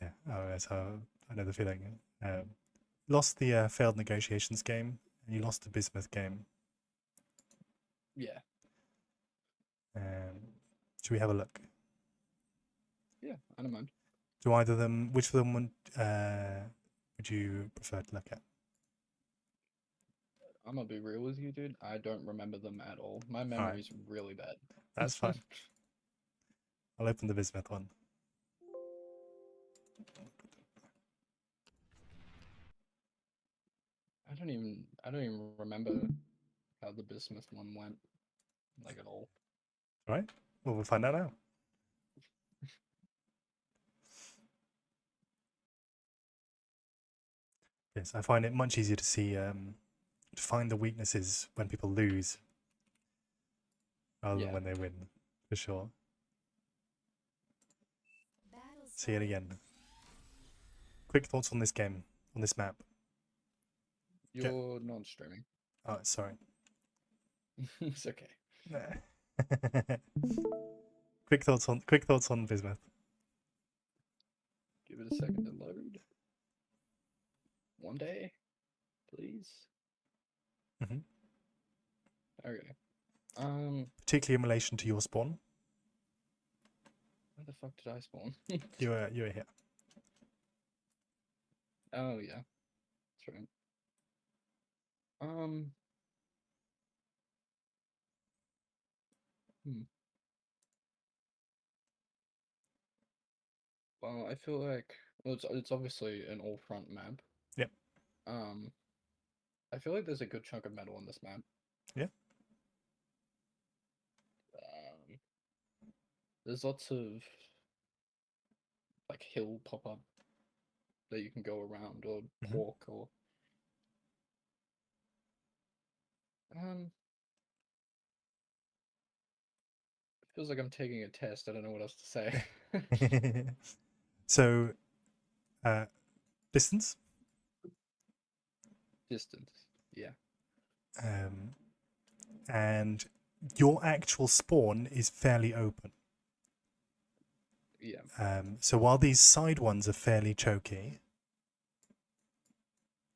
Yeah. Oh, that's how I know the feeling. Lost the failed negotiations game, and you lost the bismuth game. yeah, Should we have a look? yeah, I don't mind. Do either of them? Which of them would you prefer to look at? I'm gonna be real with you, dude. I don't remember them at all. My All right, memory's really bad. that's fine. I'll open the bismuth one. I don't even remember how the bismuth one went, like at all. All right. Well, we'll find out now. Yes, I find it much easier to see to find the weaknesses when people lose rather than Yeah. when they win, for sure. Battle See it started. again. Quick thoughts on this game, on this map. You're not streaming. Oh, sorry. It's okay. Quick thoughts on bismuth. Give it a second to load. One day, please. Hmm. Okay. Particularly in relation to your spawn. Where the fuck did I spawn? You were here. Oh yeah, that's right. Hmm. Well, I feel like it's obviously an all front map. Yep. I feel like there's a good chunk of metal on this map. Yeah. There's lots of like hill pop up that you can go around or pork or it feels like I'm taking a test. I don't know what else to say. So, distance. Distance, yeah. And your actual spawn is fairly open. Yeah. So while these side ones are fairly choky,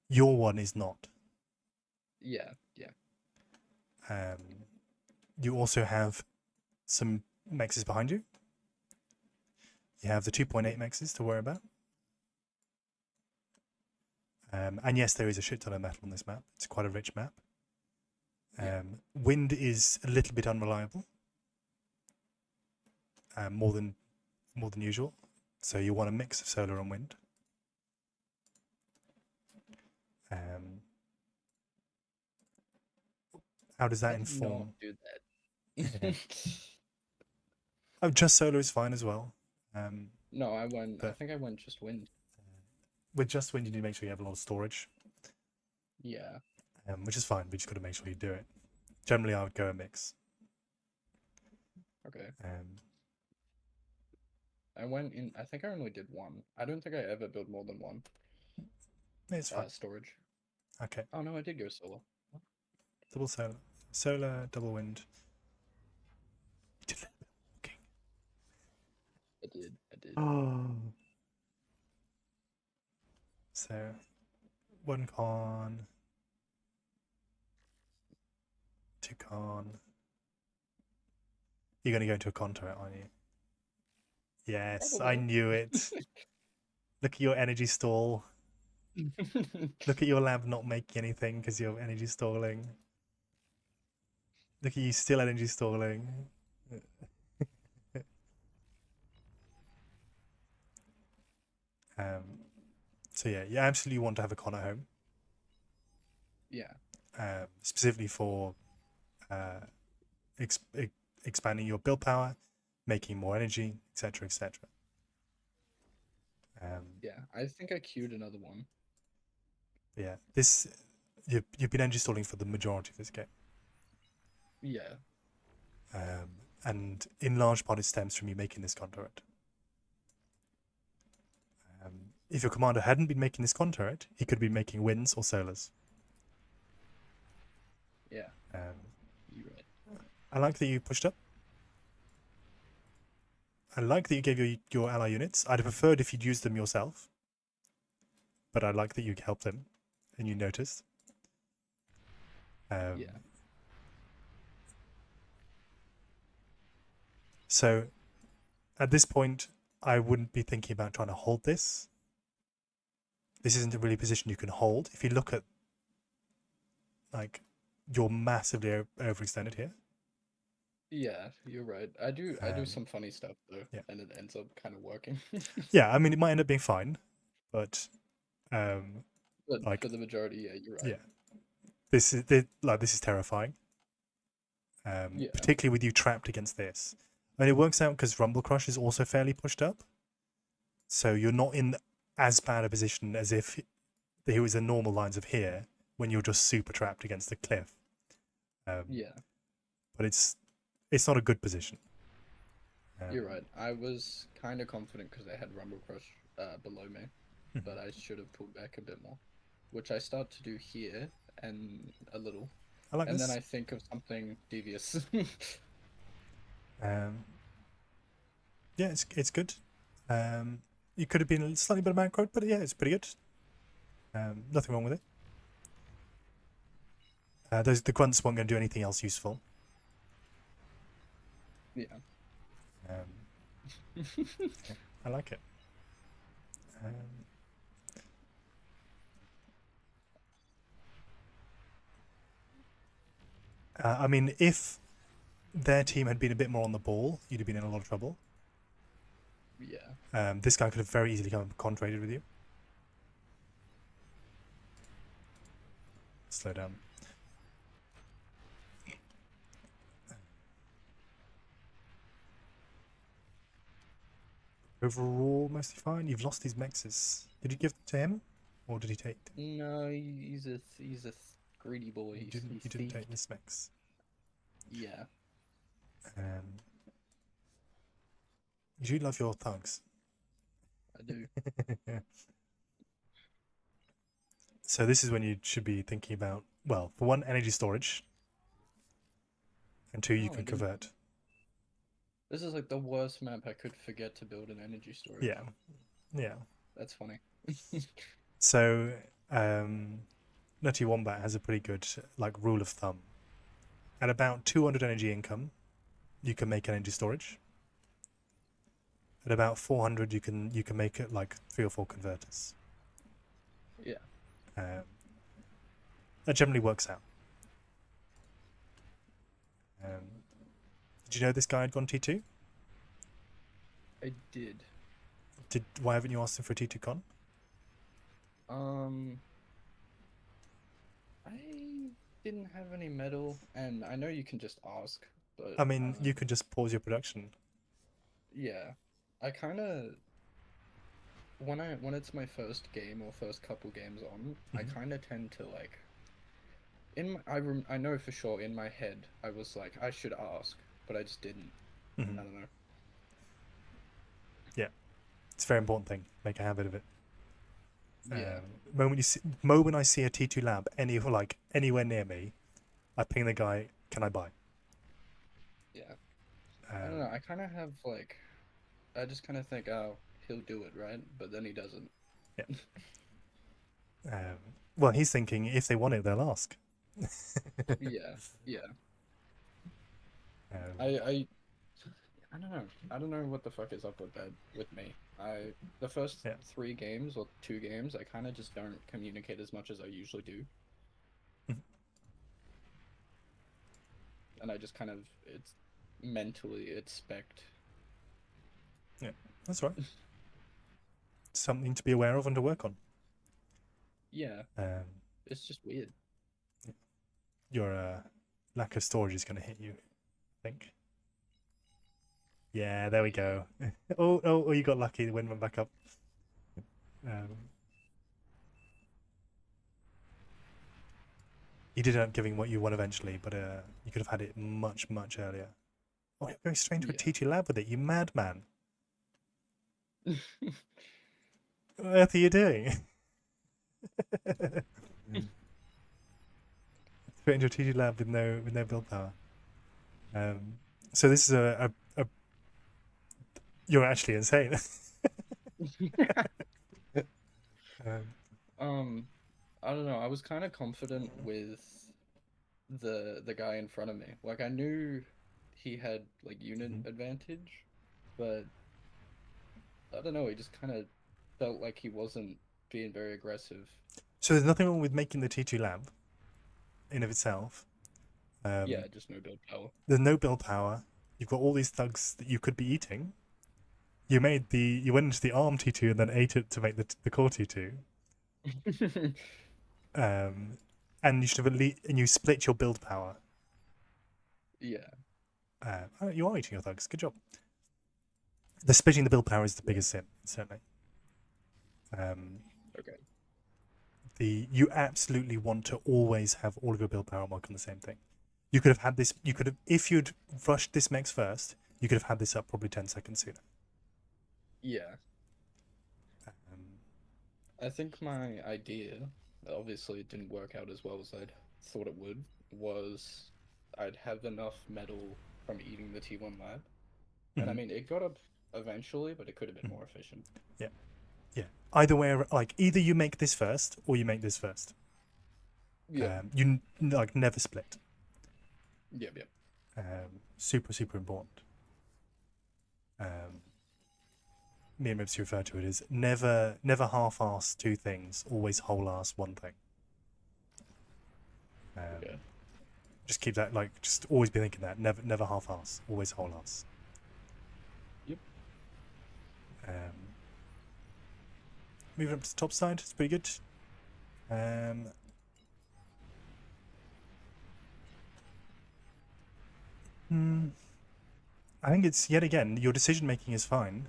your one is not. Yeah, yeah. You also have some mexes behind you. You have the 2.8 mexes to worry about. And yes, there is a shit ton of metal on this map. It's quite a rich map. Wind is a little bit unreliable. More than usual. So you want a mix of solar and wind. How does that inform? Not do that. Yeah. Oh, just solar is fine as well. No, I think I went just wind. With just wind, you need to make sure you have a lot of storage. Yeah. Which is fine. We just got to make sure you do it. Generally, I would go a mix. Okay. I went in. I think I only did one. I don't think I ever built more than one. It's fine. Storage. Okay. Oh no, I did go solar. Double solar, double wind. You did a little bit of walking. I did. Oh. So 1 con, 2 con. You're going to go into a con turret, aren't you? Yes, I Probably. knew it. Look at your energy stall. Look at your lab not making anything because you're energy stalling. Look at you still energy stalling. um, so yeah, you absolutely want to have a con at home. Yeah. Specifically for expanding your build power, making more energy, etc., etc. Yeah, I think I queued another one. Yeah, you've been energy stalling for the majority of this game. Yeah. And in large part it stems from you making this con turret. If your commander hadn't been making this con turret, he could be making winds or solars. Yeah. You're right. I like that you pushed up. I like that you gave your ally units. I'd have preferred if you'd used them yourself. But I like that you helped them and you noticed. Yeah. So at this point, I wouldn't be thinking about trying to hold this. This isn't a really position you can hold. If you look at, like, you're massively overextended here. Yeah, you're right. I do some funny stuff though, yeah. and it ends up kind of working. Yeah, I mean it might end up being fine, but But like, for the majority, yeah, you're right. Yeah, this is terrifying. Yeah. Particularly with you trapped against this. I mean, it works out because Rumble Crush is also fairly pushed up, so you're not in as bad a position as if he was the normal lines of here when you're just super trapped against the cliff. Yeah. But it's not a good position. You're right. I was kind of confident because they had Rumble Crush below me, but I should have pulled back a bit more, which I start to do here and a little. I like and this. Then I think of something devious. Yeah, it's good. You could have been slightly better macroed, but yeah, it's pretty good. Nothing wrong with it. The grunts weren't going to do anything else useful. Yeah. Yeah, I like it. I mean, if their team had been a bit more on the ball, you'd have been in a lot of trouble. Yeah. This guy could have very easily come contracted with you. Slow down. Overall, mostly fine. You've lost these mexes. Did you give them to him, or did he take them? No, he's a greedy boy. You didn't take this mex. Yeah. You do love your thugs. I do. So this is when you should be thinking about, well, for one, energy storage, and two, you can convert. This is like the worst map I could forget to build an energy storage. Yeah, yeah. That's funny. So, Nutty Wombat has a pretty good like rule of thumb. At about 200 energy income, you can make energy storage. At about 400, you can make it like 3 or 4 converters. Yeah. That generally works out. Did you know this guy had gone T2? I did. Why haven't you asked him for a T2 con? I didn't have any metal, and I know you can just ask, but I mean, you could just pause your production. Yeah, I kind of when it's my first game or first couple games on, I kind of tend to like. I know for sure in my head I was like I should ask, but I just didn't. I don't know. Yeah, it's a very important thing. Make a habit of it. Yeah. Moment I see a T2 lab anywhere near me, I ping the guy. Can I buy? Yeah. I don't know. I kind of have like, I just kind of think, oh, he'll do it, right? But then he doesn't. Yeah. Well, he's thinking if they want it, they'll ask. Yeah, yeah. Um, I don't know. I don't know what the fuck is up with that with me. The first Yeah. 3 games or 2 games, I kind of just don't communicate as much as I usually do. Mhm. And I just kind of mentally expect. That's right. Something to be aware of and to work on. Yeah, Um, it's just weird. your lack of storage is going to hit you, I think. Yeah, there we go. Oh, you got lucky. The wind went back up. You did end up giving what you won eventually, but you could have had it much, much earlier. Oh, you're going straight into a Yeah. TT lab with it, you madman. What on earth are you doing? Straight into a TT lab with no build power. So this is a you're actually insane. I don't know. I was kind of confident with the guy in front of me. Like I knew he had like unit advantage, but I don't know. He just kind of felt like he wasn't being very aggressive. So there's nothing wrong with making the T2 lab in of itself. Yeah, just no build power. There's no build power. You've got all these thugs that you could be eating. You went into the ARM T2 and then ate it to make the core T2. And you should have and you split your build power. Yeah. You are eating your thugs. Good job. The splitting the build power is the biggest sin, certainly. Okay. You absolutely want to always have all of your build power work on the same thing. You could have had this. You could have, if you'd rushed this mechs first, you could have had this up probably 10 seconds sooner. Yeah. I think my idea, obviously it didn't work out as well as I'd thought it would, was I'd have enough metal from eating the T1 lab. And I mean, it got up eventually, but it could have been more efficient. Yeah. Yeah. Either way, like either you make this first or you make this first. Yeah. You like never split. Yep. Super, super important. Me and Ribs refer to it as never half-ass 2 things, always whole-ass 1 thing. Just keep that, like, just always be thinking that. Never half-ass, always whole-ass. Yep. Moving up to the top side, it's pretty good. I think it's, yet again, your decision-making is fine.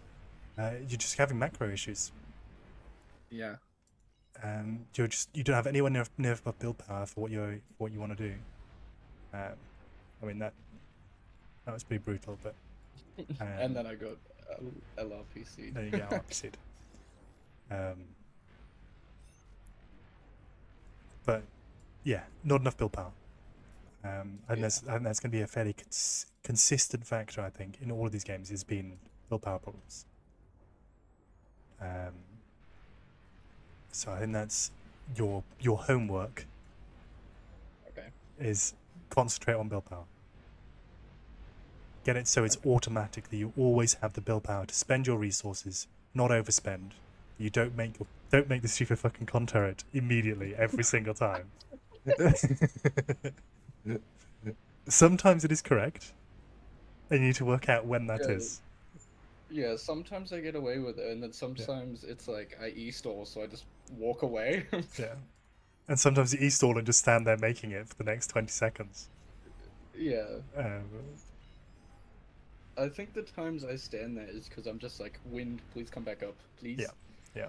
You're just having macro issues. Yeah. You don't have anyone near enough build power for what you want to do. I mean that was pretty brutal, but and then I got LRPC. There you go, LRPC'd. But yeah, not enough build power. And that's going to be a fairly consistent factor, I think, in all of these games. Has been build power problems. So I think that's your homework. Okay. Is concentrate on build power. Get it so it's automatic that you always have the build power to spend your resources, not overspend. You don't make the stupid fucking con turret immediately every single time. Sometimes it is correct, and you need to work out when that is. Yeah, sometimes I get away with it, and then sometimes it's like I e-stall, so I just walk away. Yeah. And sometimes you e-stall and just stand there making it for the next 20 seconds. Yeah. Um, I think the times I stand there is because I'm just like, wind, please come back up, please. Yeah.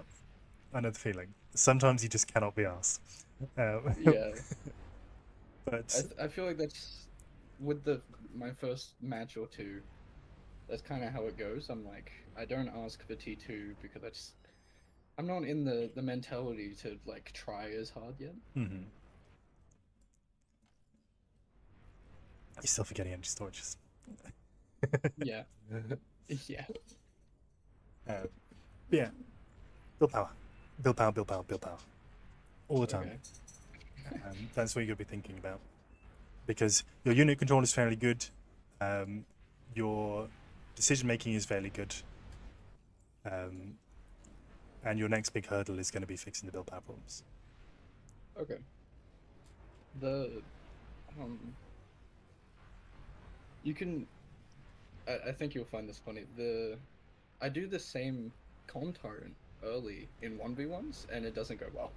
I know the feeling. Sometimes you just cannot be asked. Yeah. But I feel like that's with my first match or 2. That's kind of how it goes. I'm like, I don't ask for T2 because I'm not in the mentality to like try as hard yet. Mm-hmm. You're still forgetting energy storages. Yeah. Yeah. Yeah. Build power. all the time. Okay. That's what you're going to be thinking about, because your unit control is fairly good, your decision making is fairly good, and your next big hurdle is going to be fixing the build power problems. Okay. The you can. I think you'll find this funny. I do the same con turret early in 1v1s, and it doesn't go well.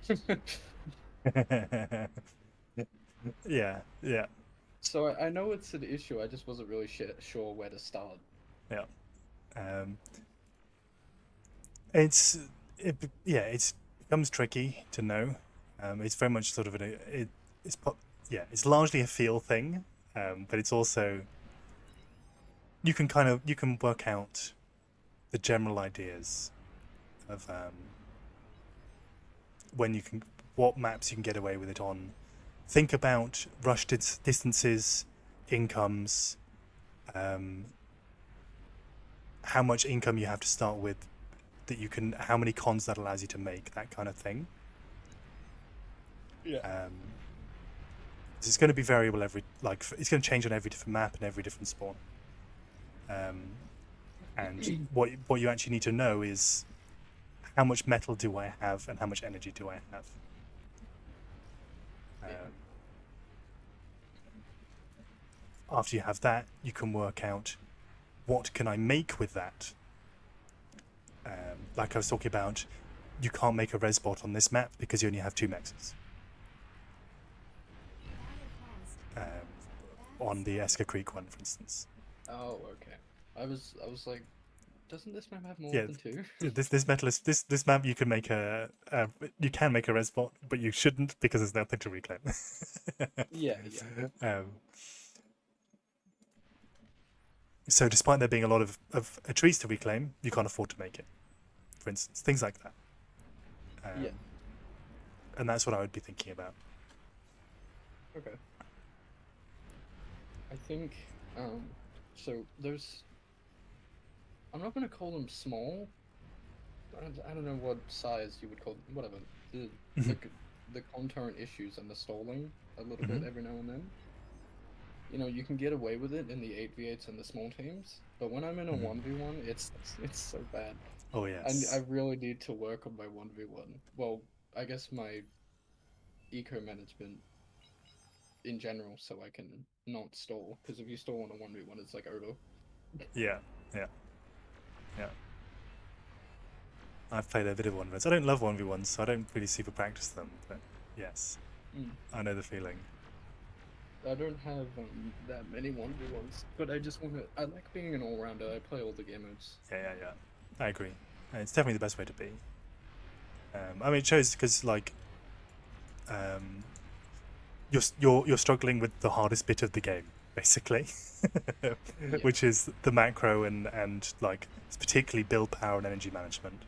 Yeah, yeah, So I know it's an issue. I just wasn't really sure where to start. yeah. It's it becomes tricky to know. It's very much sort of it's largely a feel thing, but it's also you can work out the general ideas of what maps you can get away with it on. Think about rush distances, incomes, how much income you have to start with, how many cons that allows you to make, that kind of thing. Yeah. It's going to be variable it's going to change on every different map and every different spawn. And what you actually need to know is how much metal do I have and how much energy do I have. After you have that, you can work out what can I make with that. Like I was talking about, you can't make a res bot on this map because you only have 2 mexes. On the Esker Creek one, for instance. Oh, okay. I was like, doesn't this map have more Yeah, than 2? this map you can make you can make a res bot, but you shouldn't because there's nothing to reclaim. Yeah. So despite there being a lot of trees to reclaim, you can't afford to make it. For instance, things like that. Yeah. And that's what I would be thinking about. Okay. I think, so there's, I'm not going to call them small. I don't know what size you would call them, whatever. The contour issues and the stalling a little bit every now and then. You know, you can get away with it in the 8v8s and the small teams, but when I'm in a 1v1, it's so bad. Oh, yes. I really need to work on my 1v1. Well, I guess my eco management in general, so I can not stall, because if you stall on a 1v1, it's like over. Yeah. I've played a bit of 1v1s. I don't love 1v1s, so I don't really super practice them, but yes, I know the feeling. I don't have that many 1v1s, but I just want to. I like being an all-rounder. I play all the game modes. Yeah. I agree. It's definitely the best way to be. I mean, it shows because you're struggling with the hardest bit of the game, basically, which is the macro and like particularly build power and energy management.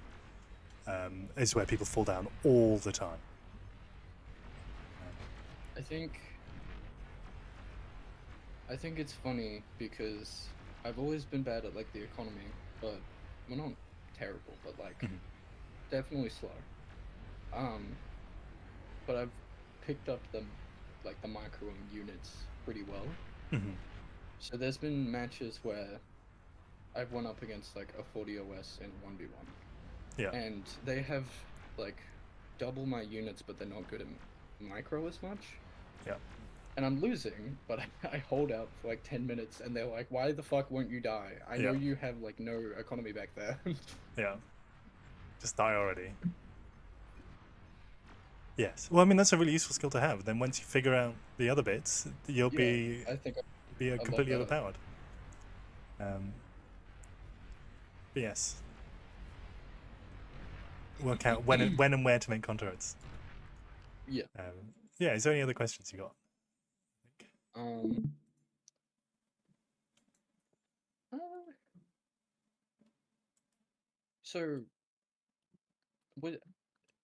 Is where people fall down all the time. I think it's funny because I've always been bad at like the economy, but we're not terrible, but like definitely slow. But I've picked up the micro units pretty well. So there's been matches where I've won up against like a 40 OS in 1v1. Yeah. And they have like double my units, but they're not good at micro as much. Yeah. And I'm losing, but I hold out for like 10 minutes, and they're like, "Why the fuck won't you die? I know you have like no economy back there." Yeah. Just die already. Yes. Well, I mean, that's a really useful skill to have. Then once you figure out the other bits, you'll be completely overpowered. But yes. Work out when and where to make contours. Yeah. Yeah. Is there any other questions you got? So,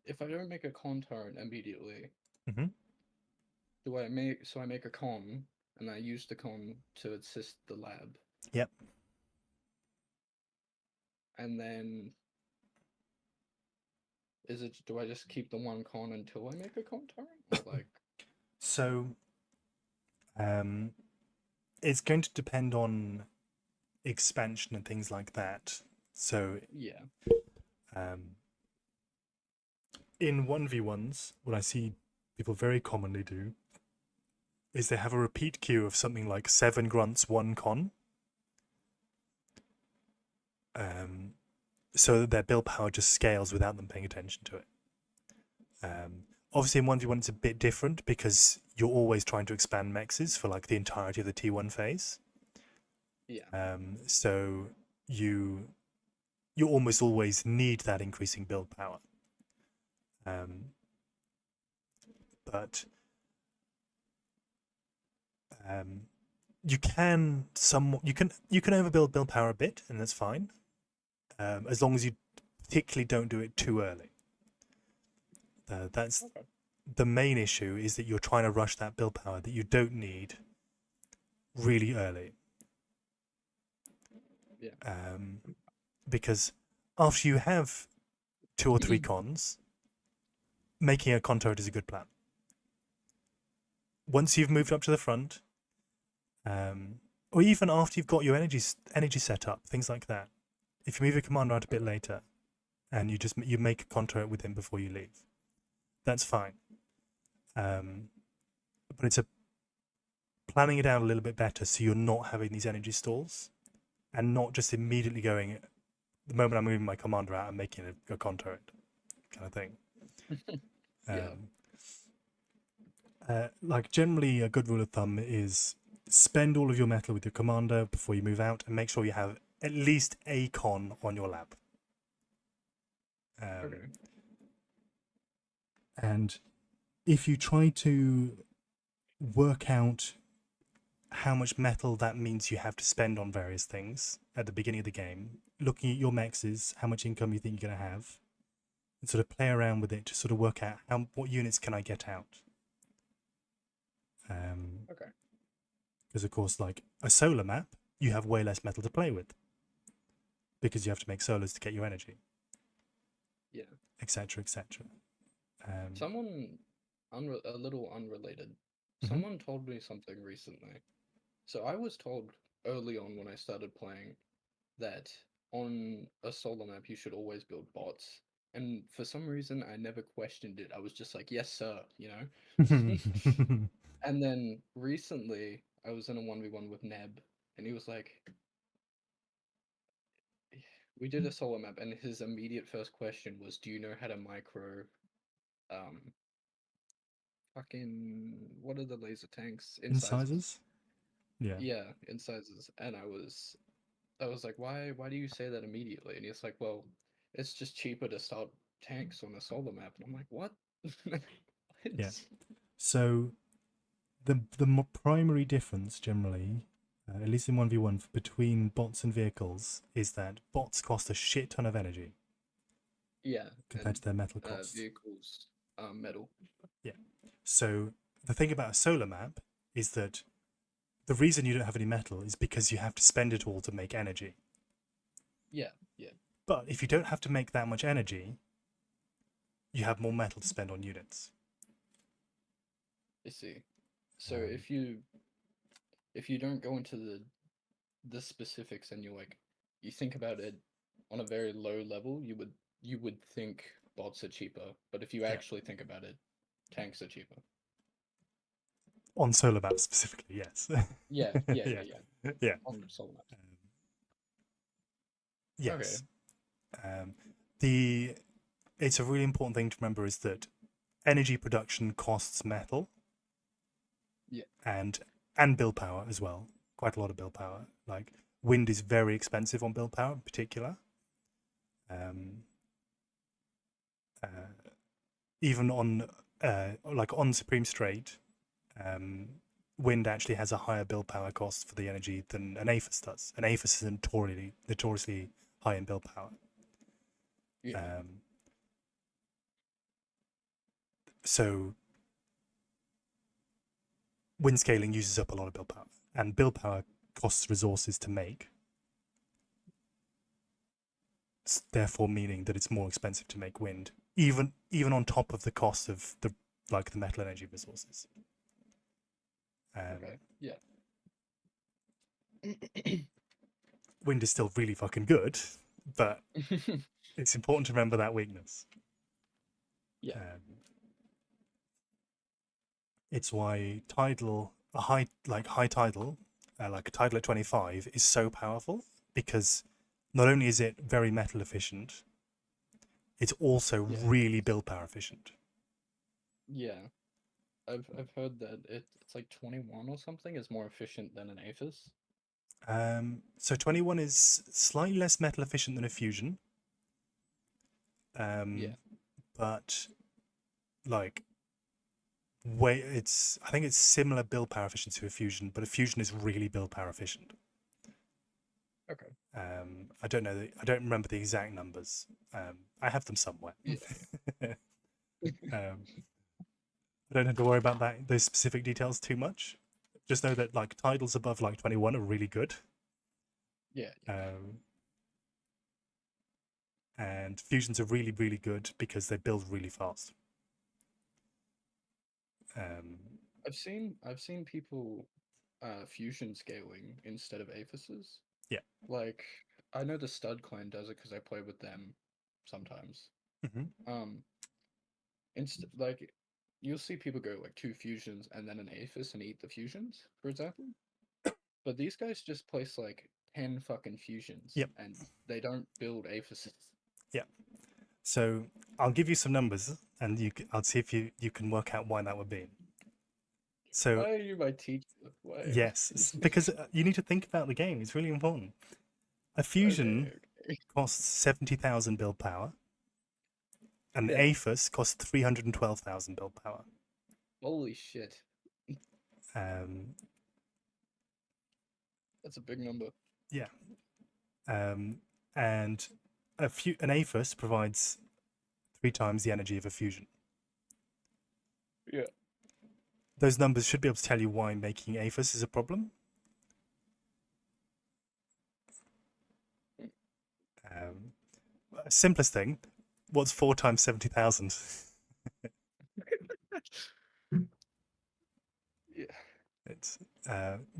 if I don't make a contour immediately, I make a con, and I use the con to assist the lab. Yep. And then is it? Do I just keep the one con until I make a con torrent? Or like, So, it's going to depend on expansion and things like that. So, yeah, in 1v1s, what I see people very commonly do is they have a repeat queue of something like 7 grunts, 1 con. So that their build power just scales without them paying attention to it. Obviously in 1v1 it's a bit different because you're always trying to expand mexes for like the entirety of the T1 phase. yeah, So you almost always need that increasing build power. But you can overbuild build power a bit, and that's fine, as long as you particularly don't do it too early. That's okay. The main issue is that you're trying to rush that build power that you don't need really early. Yeah. Because after you have 2 or 3 cons, making a con turret is a good plan. Once you've moved up to the front, or even after you've got your energy set up, things like that. If you move your commander out a bit later, and you make a con turret with him before you leave, that's fine. But it's planning it out a little bit better so you're not having these energy stalls, and not just immediately going, the moment I'm moving my commander out, I'm making a con turret kind of thing. Like generally a good rule of thumb is spend all of your metal with your commander before you move out, and make sure you have at least a con on your lab. Okay. And if you try to work out how much metal that means you have to spend on various things at the beginning of the game, looking at your mexes, how much income you think you're going to have, and sort of play around with it to sort of work out what units can I get out. Okay. Because of course, like a solar map, you have way less metal to play with because you have to make solars to get your energy. Yeah. Etc. Etc. Someone a little unrelated. Mm-hmm. Someone told me something recently. So I was told early on when I started playing that on a solar map you should always build bots. And for some reason I never questioned it. I was just like, yes, sir, you know? And then recently I was in a 1v1 with Neb, and he was like, we did a solar map, and his immediate first question was, do you know how to micro fucking what are the laser tanks? Incisors? Yeah. Yeah, incisors. And I was like, why do you say that immediately? And he's like, well, it's just cheaper to start tanks on a solar map. And I'm like, what? Yeah. So the primary difference generally, at least in 1v1, between bots and vehicles is that bots cost a shit ton of energy. Yeah. Compared to their metal costs. Vehicles metal. Yeah. So the thing about a solar map is that the reason you don't have any metal is because you have to spend it all to make energy. Yeah, yeah. But if you don't have to make that much energy, you have more metal to spend on units. I see. So if you don't go into the specifics and you think about it on a very low level, you would think bots are cheaper. But if you actually think about it, tanks are cheaper. On solar maps specifically, yes. Yeah. On solar maps. Yes. Okay. It's a really important thing to remember is that energy production costs metal. Yeah. And build power as well. Quite a lot of build power. Like wind is very expensive on build power in particular. Even on on Supreme Strait, wind actually has a higher build power cost for the energy than an Aphis does. An Aphis is notoriously high in build power. Yeah. So wind scaling uses up a lot of build power, and build power costs resources to make. Therefore meaning that it's more expensive to make wind even on top of the cost of the metal energy resources. Okay. Yeah. Wind is still really fucking good, but it's important to remember that weakness. Yeah. It's why tidal, high tidal, like a tidal at 25 is so powerful, because not only is it very metal efficient, it's also really build power efficient. Yeah. I've heard that it's like 21 or something is more efficient than an Aphis. So 21 is slightly less metal efficient than a fusion. But like I think it's similar build power efficiency to a fusion, but a fusion is really build power efficient. Okay. I don't know. I don't remember the exact numbers. I have them somewhere. Yeah. I don't have to worry about those specific details too much. Just know that like tidals above like 21 are really good. Yeah. And fusions are really, really good because they build really fast. I've seen people fusion scaling instead of Aphises. Yeah. Like I know the Stud Clan does it because I play with them sometimes. Mm-hmm. Like you'll see people go like 2 fusions and then an Aphis and eat the fusions, for example. But these guys just place like 10 fucking fusions. Yep. And they don't build Aphises. Yeah. So I'll give you some numbers, and I'll see if you can work out why that would be. So why are you my teacher? Why? Yes, because you need to think about the game. It's really important. A fusion costs 70,000 build power, and an Aphis costs 312,000 build power. Holy shit! That's a big number. Yeah. And an Aphis provides 3 times the energy of a fusion. Yeah. Those numbers should be able to tell you why making Aphis is a problem. Simplest thing, what's 4 times 70,000? Yeah. It's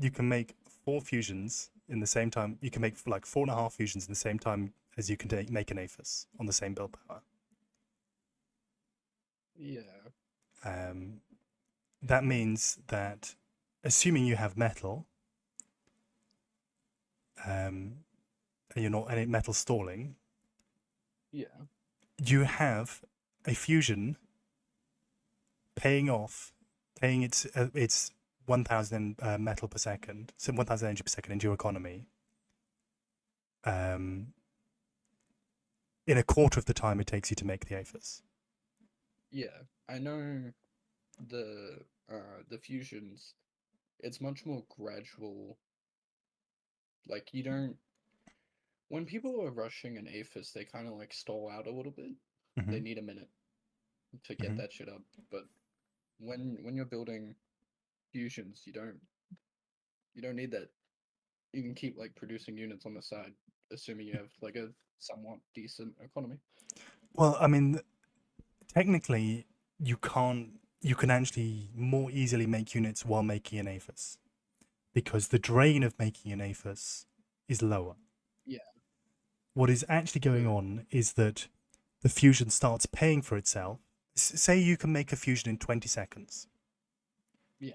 you can make 4 fusions in the same time. You can make like 4.5 fusions in the same time as you can make an Aphis on the same build power. Yeah. That means that, assuming you have metal, and you're not any metal stalling, you have a fusion paying its 1,000 metal per second, so 1,000 energy per second into your economy, in a quarter of the time it takes you to make the Aphis. Yeah, I know the fusions, it's much more gradual. Like you don't, when people are rushing an Aphis, they kind of like stall out a little bit. Mm-hmm. They need a minute to get that shit up. But when you're building fusions, you don't need that. You can keep like producing units on the side, assuming you have like a somewhat decent economy. Well, I mean, technically, you can actually more easily make units while making an Aphis, because the drain of making an Aphis is lower. Yeah. What is actually going on is that the fusion starts paying for itself. Say you can make a fusion in 20 seconds. Yeah.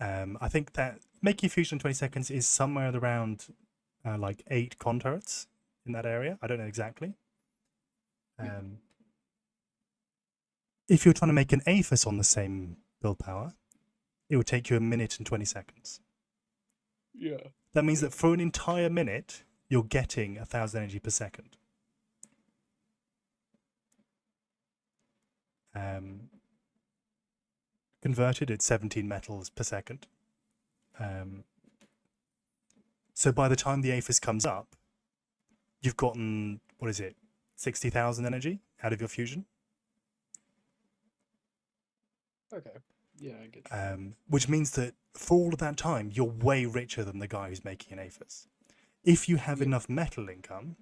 I think that making a fusion in 20 seconds is somewhere around like 8 con turrets in that area. I don't know exactly. If you're trying to make an Aphis on the same build power, it would take you 1 minute and 20 seconds. Yeah. That means that for an entire minute, you're getting 1,000 energy per second. Converted, it's 17 metals per second. So by the time the Aphis comes up, you've gotten, 60,000 energy out of your fusion? Okay. Yeah, I get that. Which means that for all of that time, you're way richer than the guy who's making an Aphis. If you have enough metal income,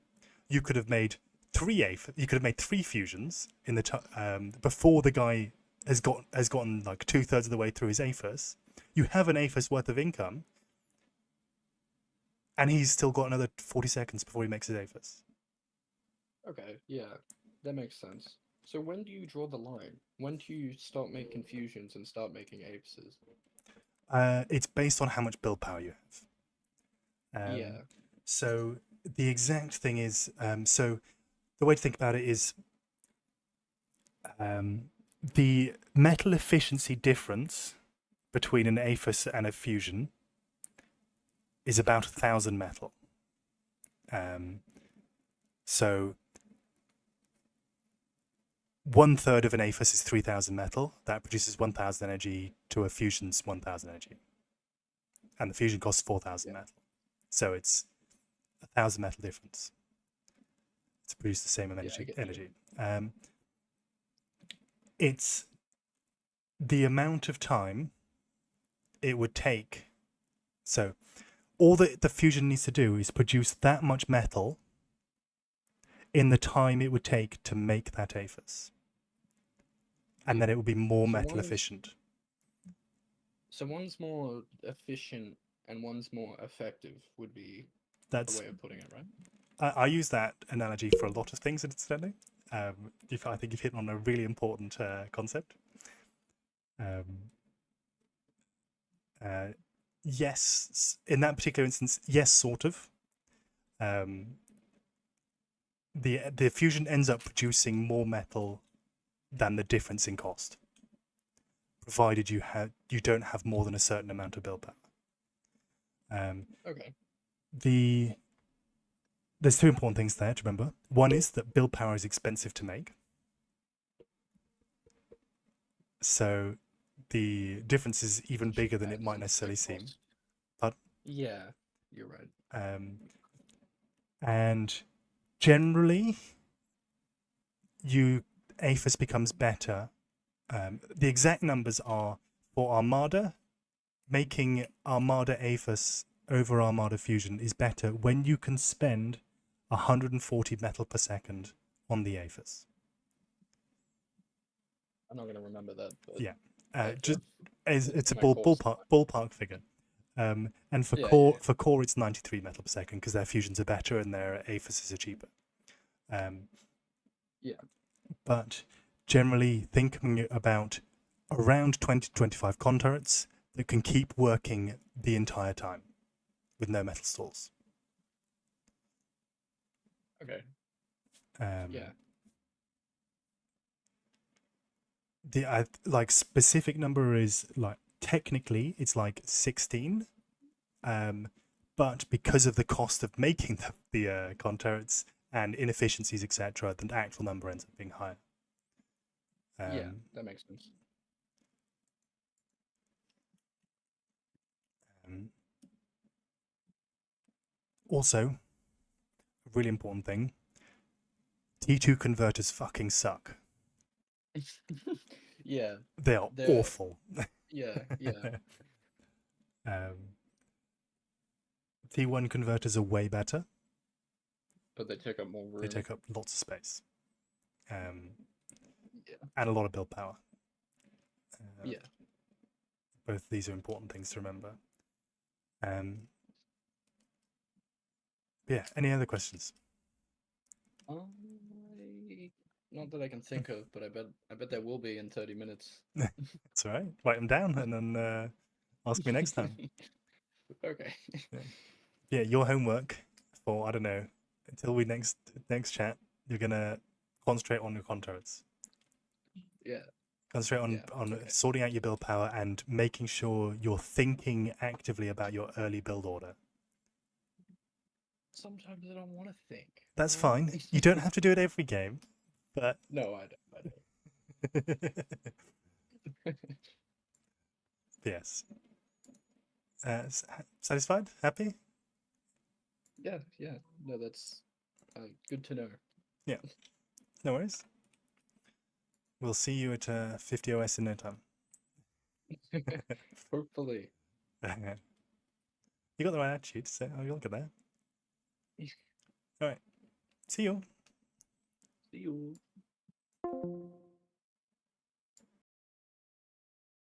you could have made You could have made 3 fusions in the before the guy has gotten like 2/3 of the way through his APHIS. You have an APHIS worth of income, and he's still got another 40 seconds before he makes his APHIS. Okay, yeah, that makes sense. So when do you draw the line? When do you start making fusions and start making apses? It's based on how much build power you have. Yeah. So the exact thing is, so the way to think about it is, the metal efficiency difference between an APHIS and a fusion is about 1,000 metal. So 1/3 of an APHIS is 3,000 metal. That produces 1,000 energy to a fusion's 1,000 energy. And the fusion costs 4,000 metal. So it's 1,000 metal difference to produce the same energy. It's the amount of time it would take. So all that the fusion needs to do is produce that much metal in the time it would take to make that APHIS. And then it would be more metal efficient. So one's more efficient and one's more effective would be That's a way of putting it, right? I use that analogy for a lot of things, incidentally. I think you've hit on a really important concept. Yes, in that particular instance, yes, sort of. The fusion ends up producing more metal than the difference in cost, provided you don't have more than a certain amount of build power. Okay. There's 2 important things there to remember. One is that build power is expensive to make, so the difference is even bigger than it might necessarily seem. But yeah, you're right. And generally, APHIS becomes better. The exact numbers are for Armada, making Armada APHIS over Armada Fusion is better when you can spend 140 metal per second on the APHIS. I'm not going to remember that. But yeah, it's a ballpark figure. And for core, it's 93 metal per second because their fusions are better and their APHISes are cheaper. But generally, thinking about around 20 to 25 conturrets that can keep working the entire time with no metal stalls. Okay. The specific number is technically it's 16, but because of the cost of making the conturrets and inefficiencies, etc., the actual number ends up being higher. That makes sense. Also, a really important thing, T2 converters fucking suck. Yeah. They're awful. Yeah. T1 converters are way better. But they take up more room. They take up lots of space. And a lot of build power. Both these are important things to remember. Any other questions? Not that I can think of, but I bet there will be in 30 minutes. That's all right. Write them down and then ask me next time. Okay. Yeah, your homework for, I don't know, until we next chat, you're gonna concentrate on your conturrets. Yeah. Concentrate on sorting out your build power and making sure you're thinking actively about your early build order. Sometimes I don't want to think. That's fine. You don't have to do it every game, but no, I don't. Yes. Satisfied? Happy? Yeah. No, that's good to know. Yeah. No worries. We'll see you at 50 OS in no time. Hopefully. You got the right attitude, so you'll get there. All right. See you. See you.